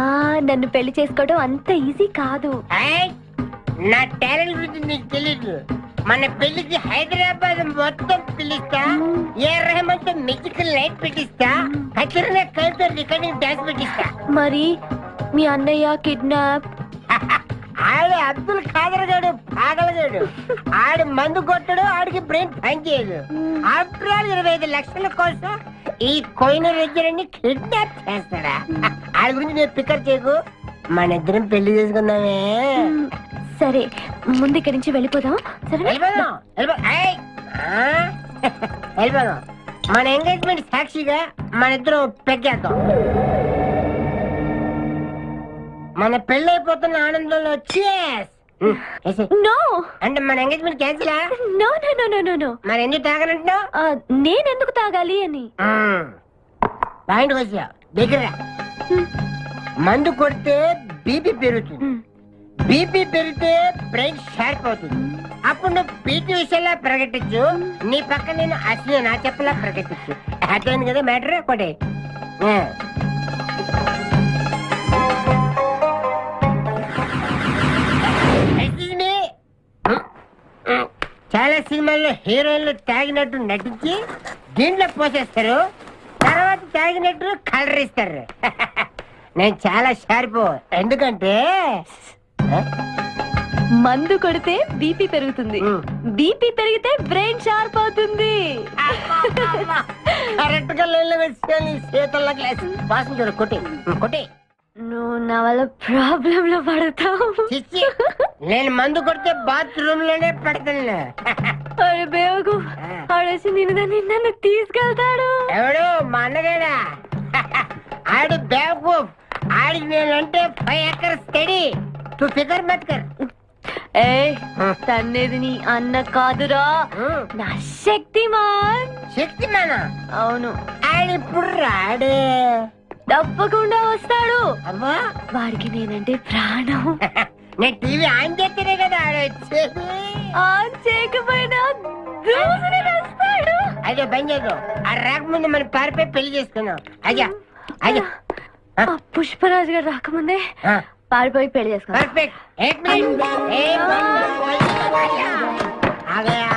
నన్ను పెళ్లి చేసుకోవడం అంత ఈజీ కాదు. నా టాలెంట్ గురించి నీకు తెలీదు. మన పెళ్లికి హైదరాబాద్ మొత్తం పిలుస్తా, ఏ రెహమాన్ తో మ్యూజికల్ నైట్ పెట్టిస్తా, కచరన కవితో రికార్డింగ్ డాన్స్ పెట్టిస్తా. మరి మీ అన్నయ్య కిడ్నాప్? ఆడు అబ్దుల్ ఖాదర్ గాడు పాగలగాడు. ఆడు మందు కొట్టడు, ఆడికి బ్రెయిన్ పని చేయదు. ఆఫ్టర్ ఆల్ 25 లక్షల కోసం ఈ కోయిన రెజ్జులని కిడ్నాప్ చేస్తాడా? ఆడి గురించి నేను పికర్ చేయకు, మన ఇద్దరం పెళ్లి చేసుకుందామే. సరే ముందు ఇక్కడి నుంచి వెళ్ళిపోదాం. వెళ్ళిపోదాం. మన ఎంగేజ్మెంట్ సాక్షిగా మన ఇద్దరం పెగ్గేద్దాం. మన పెళ్లి అయిపోతున్న ఆనందంలో నో అంటే మన engagement cancel. No no no no no no. మరి ఎందుకు తాగనంటున్నావు? నేనెందుకు తాగాలి అని. పాయింట్ వచ్చా దగ్గర. మందు కొడితే బీపీ పెరుగుతుంది, బీపీ పెరిగితే బ్రెయిన్ షార్ప్ అవుతుంది. అప్పుడు నువ్వు పీటీ విషయంలో ప్రకటించు, నీ పక్క నేను అసలు నా చెప్పలా ప్రకటించు. అర్థమైంది కదా మ్యాటర్? ఒకటి చాలా సినిమాల్లో హీరోయిన్లు తాగినట్టు నటించి దీంట్లో పోసేస్తారు, తర్వాత తాగినట్టు కలర్ ఇస్తారు. నేను చాలా షార్ప్. ఎందుకంటే మందు కొడితే బీపీ పెరుగుతుంది, బీపీ పెరిగితే బ్రెయిన్ షార్ప్ అవుతుంది. కరెక్ట్ గా లైన్ లో పెట్టి చేతుల్లో గ్లాస్ వాసన చూడు. కొట్టి కొట్టి. నువ్వు నా వల్ల ప్రాబ్లం లో పడతావు. నేను మందు కొడితే బాత్రూమ్ లోనే పడతాను. అరే బేవకు ఆడేసి నిన్ను తీసుకెళ్తాడు. ఎవడు? మా అన్నగాడా? ఆడు బేవకు. ఆడికి నేనంటే 5 acres స్టడీ. తు ఫికర్ మత్ కర్. ఏ తన్నేది నీ అన్న కాదురా, నా శక్తిమాన్. శక్తిమానా? అవును. ఆడిప్పుడు రాడే. తప్పకుండా వస్తాడు. అమ్మా వాడికి నేనంటే ప్రాణం. నేను టీవీ ఆన్ చేస్తేనే కదా ఆడొచ్చేది. ఆన్ చేయకపోయినా దూసుని వస్తాడు. అయ్యో బంద్ చేయదు. ఆ రాకముందు మనం పారిపోయి పెళ్లి చేసుకున్నాం. అయ్యా అయ్యా పుష్పరాజు గారు రాకముందే పారిపోయి పెళ్లి చేసుకున్నాం. పర్ఫెక్ట్. एक मिनट. आ गया.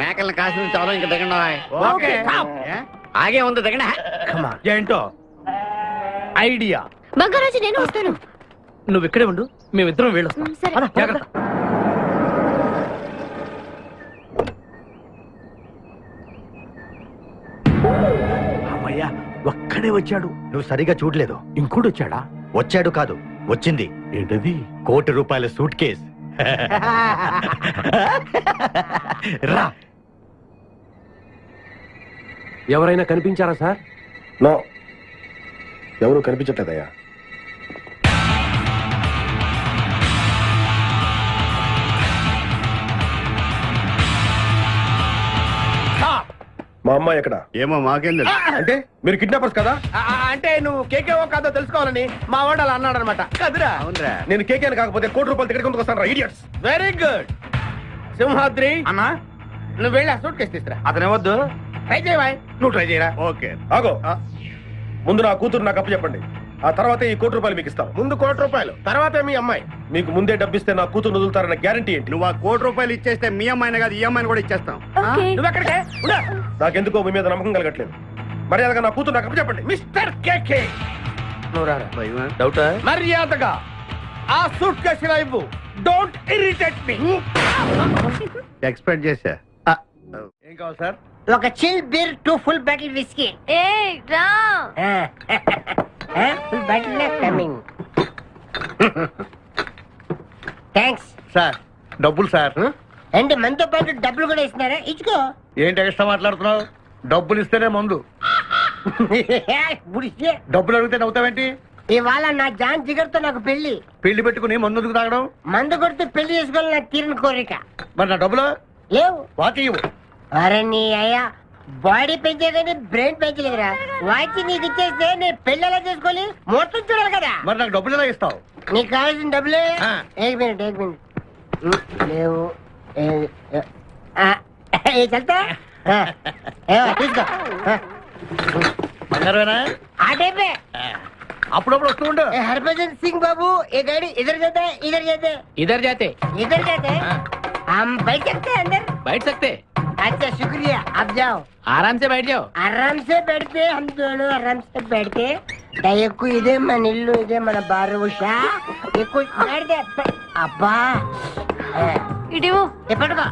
మేకల్ని కాసిన చాలా ఇంకా దిగండి. ఓకే ఆగే ఉంది దిగండి. ఏంటో ఐడియా. బంగారాజు నేను వస్తాను. నువ్వు ఇక్కడే ఉండు, మేమిద్దరం వెళ్ళొస్తాం. సరే జాగ్రత్త. అమ్మయ్యా ఒక్కడే వచ్చాడు. నువ్వు సరిగా చూడలేదు. ఇంకోటి వచ్చాడా? వచ్చాడు కాదు, వచ్చింది. ఏంటది? ₹1,00,00,000 సూట్ కేస్. రా. ఎవరైనా కనిపించారా సార్? నో, ఎవరు కనిపించట్లేదయ్యా. మా అమ్మాయి ఎక్కడ? ఏమో మాకేం తెలుసు. అంటే మీరు కిడ్నాపర్స్ కదా? అంటే నువ్వు కేకేవో కాదో తెలుసుకోవాలని మా వాడు అలా అన్నాడు అనమాట. కదురా. అవునరా. నేను కేకే కాకపోతే ₹1,00,00,000 టికెట్ కొందుకు వస్తాను రా ఇడియట్స్. Very good. సింహాద్రి అన్నా నువ్వు వెళ్ళి ఆ సూట్ కేసు తీసుకురా. అతనే వద్దు. ట్రై చేయవా? నువ్వు ట్రై చేయరా. ఓకే. ఆగో, ముందు నా కూతురు నాకు అప్పు చెప్పండి. ఆ తర్వాత ఈ ₹1,00,00,000 మీకు ఇస్తాను. ముందు ₹1,00,00,000, తర్వాత మీ అమ్మాయి. మీకు ముందే డబ్బిస్తే నా కూతురు వదులుతారన్న గ్యారంటీ ఏంటి? నువ్వు ఆ ₹1,00,00,000 ఇచ్చేస్తే మీ అమ్మాయిని కాదు ఈ అమ్మాయిని కూడా ఇచ్చేస్తాం. ఓకే. నువ్వు ఎక్కడికే? నాకెందుకో మీ మీద నమ్మకం కలగట్లేదు. మర్యాదగా నా కూతురు నాకు అప్పు చెప్పండి. మిస్టర్ కేకే నువ్వు రారా. డౌటా? మర్యాదగా ఆ సూట్ కేసు ఇవ్వు. Don't irritate me. ఎక్స్పెక్ట్ చేశా. ఏం కావాలి సార్? ఒక chill beer 2 full bottle whiskey. ఏ రా. Full bottle coming. Thanks sir డబ్బులు సార్. అంటే మనతో పాటు డబ్బులు కూడా ఇస్తున్నారా? ఇచ్చుకో. ఏంటి ఎక్స్ట్రా మాట్లాడుతున్నావు? డబ్బులు ఇస్తేనే మందు. బుడిస్తే డబ్బులు అడిగితే నవ్వుతావేంటి? ఇవాళ నా జాన్ జిగర్తో నాకు పెళ్లి. పెళ్లి పెట్టుకుని మందు ఎందుకు తాగడం? మందు కొడితే పెళ్లి చేసుకోవాలని నాకు తీరిన కోరిక. మరి నా డబ్బులు లేవు. వాచి ఇవ్వు. అరే నీ అయ్యా బాడీ పెంచే కానీ బ్రెయిన్ పెంచలేదురా. వాచి నీకు ఇచ్చేస్తే నేను పెళ్లి ఎలా చేసుకోవాలి? మొత్తం చూడాలి కదా. మరి నాకు డబ్బులు ఎలా ఇస్తావు? నీకు కావాల్సిన డబ్బులే. ఆ. एक मिनट లేవు. చల్తా తీసుకో. బంగారమేనా? ఆ టైపే. అప్పుడప్పుడు వస్తూ ఉండు. हरभजन सिंह बाबू ये गाड़ी इधर जाता है इधर जाता है ఇద్దరు జాతే इधर जाता है हम बैठ सकते हैं अंदर బయట సక్తే अच्छा शुक्रिया आप जाओ ఆరామ్ సే బయట జాओ आराम से बैठते हम दोनों आराम से बैठते దయకు ఇదే మన ఇల్లు ఇదే మన బారుషా ఎక్కువ అబ్బా ఇటు ఎప్పటివా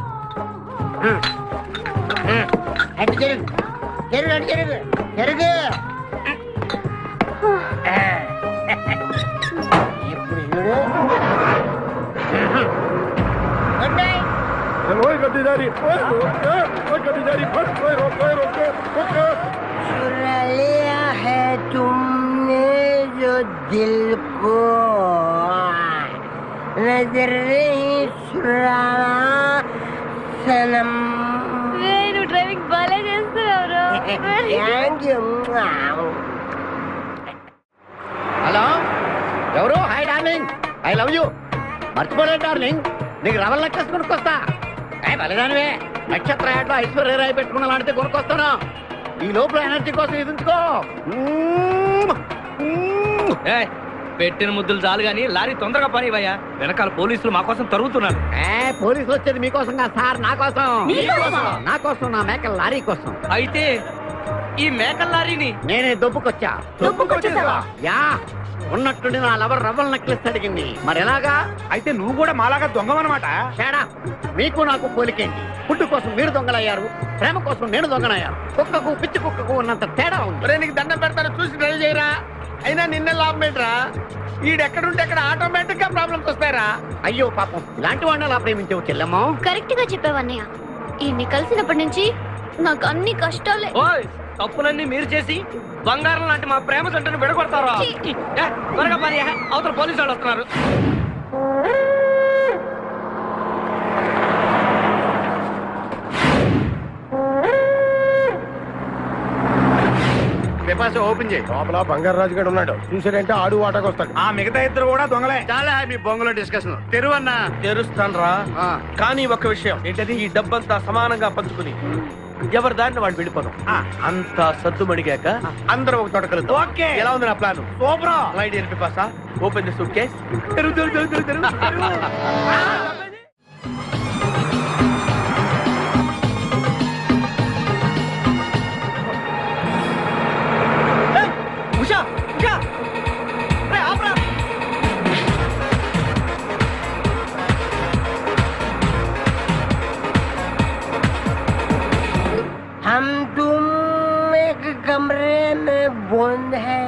అటు జరుగు జరుగు అటు జరుగు జరుగు ఇప్పుడు చూడు గుడ్ నైట్ ओए गद्दीदारी ओए गद्दीदारी ओए रोक चुरा लिया है तुमने जो दिल को नजर नहीं चुराना सनम నువ్వు డ్రైవింగ్ బాగా చేస్తున్నావు थैंक यू హలో ఎవరు? Hi darling, I love you. మర్చిపోలేదు డార్లింగ్, నీకు రవల్ నెక్లెస్ కొనుక్కొస్తా. బలిదానివే, నక్షత్ర యాడ్లో ఐశ్వర్యరాయ్ పెట్టుకున్న లాంటిది కొనుక్కొస్తాను. ఈ లోపల ఎనర్జీ కోసం ఎదుంచుకో. పెట్టిన ముద్దులు చాలు గాని లారీ తొందరగా పని ఇవ్వయ్యా, వెనకాల పోలీసులు మా కోసం తరుగుతున్నారు. పోలీసులు వచ్చేది మీకోసం కాదు సార్, నా కోసం. నా కోసం, నా మేకల లారీ కోసం. అయితే ఈ మేకల లారీని నేనే దొబ్బుకొచ్చా. యా, ఉన్నట్టుండి నా లవర్ రవ్వల్ నెక్లెస్ అడిగింది. మరి ఎలాగా? అయితే నువ్వు కూడా మాలాగా దొంగవన్నమాట. తేడా మీకు నాకు పోలికేంటి? ఫుడ్ కోసం మీరు దొంగలయ్యారు, ప్రేమ కోసం నేను దొంగనయ్యాను. కుక్కకు పిచ్చి కుక్కకు ఉన్నంత తేడా ఉంది. నీకు దండం పెడతాను, చూసి డ్రైవ్ చేయరా. అయినా నిన్న లాభం ఏంట్రా? ఈడెక్కడుంటే అక్కడ ఆటోమేటిక్ గా ప్రాబ్లమ్స్ వస్తాయరా. అయ్యో పాపం, ఇలాంటి వాడిని అలా ప్రేమించవు చెల్లెమ్మో. కరెక్ట్ గా చెప్పావన్నయ్య. ఈయన్ని కలిసినప్పటి నుంచి నాకు అన్ని కష్టాలే. ఓయ్, తప్పులన్నీ మీరు చేసి బంగారం లాంటి మా ప్రేమ జంటను విడగొడతారా? త్వరగా పని, అవతల పోలీసు వాళ్ళు వస్తున్నారు. ఓపెన్ చేయి. లోపల బంగారు రాజు గడు ఉన్నాడు, చూసాడంటే ఆడు వాటకు వస్తాడు. ఆ మిగతా ఇద్దరు కూడా దొంగలే. చాలా మీ బొంగులో డిస్కషన్ తెరువన్నా. తెరుస్తాను రా, కానీ ఒక విషయం ఏంటది? ఈ డబ్బంతా సమానంగా పంచుకుని ఎవరి దారిని వాడు వెళ్ళిపోదాం. అంతా సద్దుమడిగాక అందరూ ఒక తోట కలుద్దాం. ఓకే, ఎలా ఉంది నా plan? Super. My dear Pipasa, open the suitcase. Usha, Usha, రే ఆప్రా. हम तुम एक कमरे में बंद है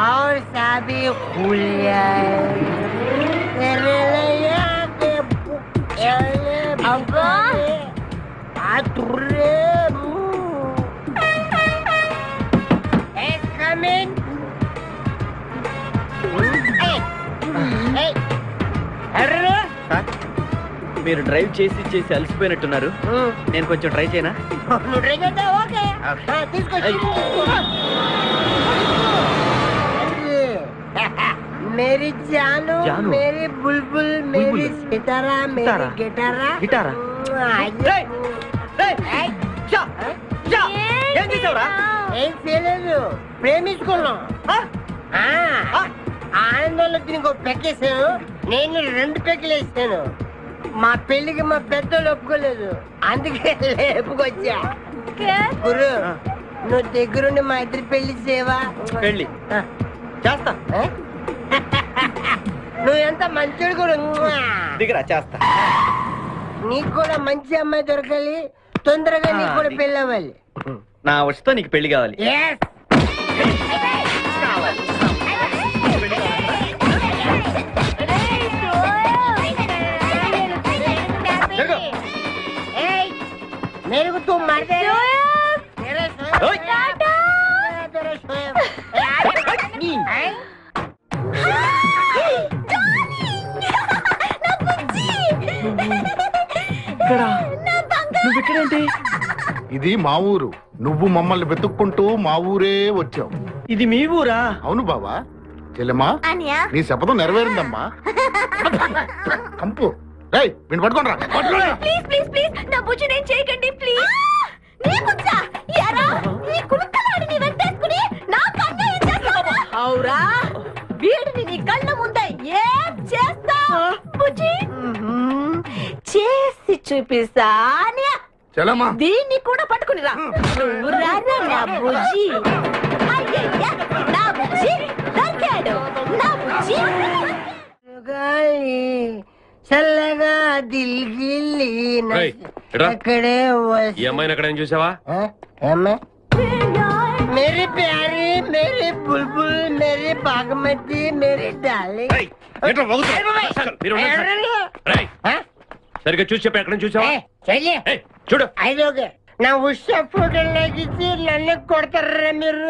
और शादी खुल जाए तेरे लिए के अब्बा। आतुरे कमिंग మీరు డ్రైవ్ చేసి చేసి అలసిపోయినట్టున్నారు, నేను కొంచెం ట్రై చేయనా? ఓకే తీసుకొచ్చి मेरी जानू, जानू? मेरी बुलबुल, मेरी सितारा, मेरी गिटारा. గిటారా? ఏం చేసావురా? ఏం చేయలేదు, ప్రేమించుకున్నాం. ఆనందంలో దీనికి ఒక పెక్కేసాను, నేను 2 పెక్కలు వేసాను. మా పెళ్లికి మా పెద్దలు ఒప్పుకోలేదు, అందుకే లేపుకొచ్చా. గురు, నువ్వు దగ్గరుండి మా ఇద్దరు పెళ్లి చేయవా? పెళ్ళి చేస్తా. నువ్వు ఎంత మంచోడు కూడా. దిగరా, చేస్తా. నీకు కూడా మంచి అమ్మాయి దొరకాలి, తొందరగా నీకు కూడా పెళ్లి అవ్వాలి. నా వచ్చతో నీకు పెళ్లి కావాలి. Yes. Hey, मेरे को तुम मार दे रहे हो? तेरे तेरे शोएब. ఇది మా ఊరు, నువ్వు మమ్మల్ని వెతుక్కుంటూ మా ఊరే వచ్చావు. ఇది మీ ఊరా? అవును బావా. చెల్లెమ్మా, నీ శపథం నెరవేరిందమ్మా. కంపు రేయ్, వీణ్ణి పట్టుకోండిరా. ప్లీజ్ ప్లీజ్ ప్లీజ్ నా బుజ్జి నేను చేయకండి ప్లీజ్. నీ బుజ్జా యారా ఈ కులకలాడిని వెంటేసుకుని నా కన్ను ఏం చేస్తావా? చేస్తావురా వీడిని నీ కళ్ళ ముందే ఏం చేస్తావు బుజ్జి చేసి చూపిస్తా చలమా దీన్ని కూడా పట్టుకుని రా నువ్వు రారా నా బుజ్జి అయ్యయ్య, నా బుజ్జి దొరికాడు నా బుజ్జి గాలి చల్లగా దిల్గిల్లి రేయ్, ఎట్రా? అక్కడే ఈ అమ్మాయిని ఎక్కడ చూసావా मेरी प्यारी मेरी बुलबुल मेरी बागमती मेरी डार्लिंग సరిగ్గా చూసి చెప్పి ఎక్కడ చూసావా చల్లే చూడు ఐదోగే నా ఉషా ఫోటో లాగిచ్చి నన్ను కొడతారా మీరు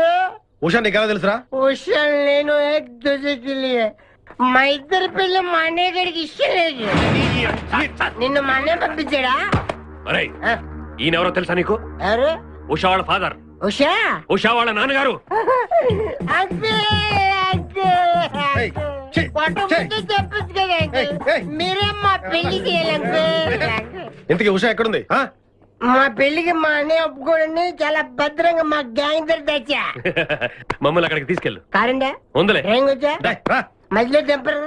ఉషా నీకు ఎలా తెలుసురా ఉషా నేను ఏక్ దూజేకి లియే మా ఇద్దరి పిల్ల మా అన్నయ్య గడికి ఇష్టం లేదు నిన్ను మా అన్నయ్య పంపించాడా అరే ఈయన ఎవరో తెలుసా నీకు ఎవరు ఉషా వాళ్ళ ఫాదర్ ఉషా ఉషా వాళ్ళ నాన్నగారు అంకుల్ కొట్టకపోతే చెప్పచ్చు కదా అంకుల్ మీరే మా పెళ్లి చేయాలి అంకుల్ ఇంతకీ ఉషా ఎక్కడుంది ఆ? మా పెళ్లికి మా అన్నయ్య ఒప్పుకోండి చాలా భద్రంగా మా గ్యాంగ్ దగ్గర తెచ్చా మమ్మల్ని అక్కడికి తీసుకెళ్ళు కారండా ఉందలే ఏం వచ్చా రా. మధ్యలో తెంపరు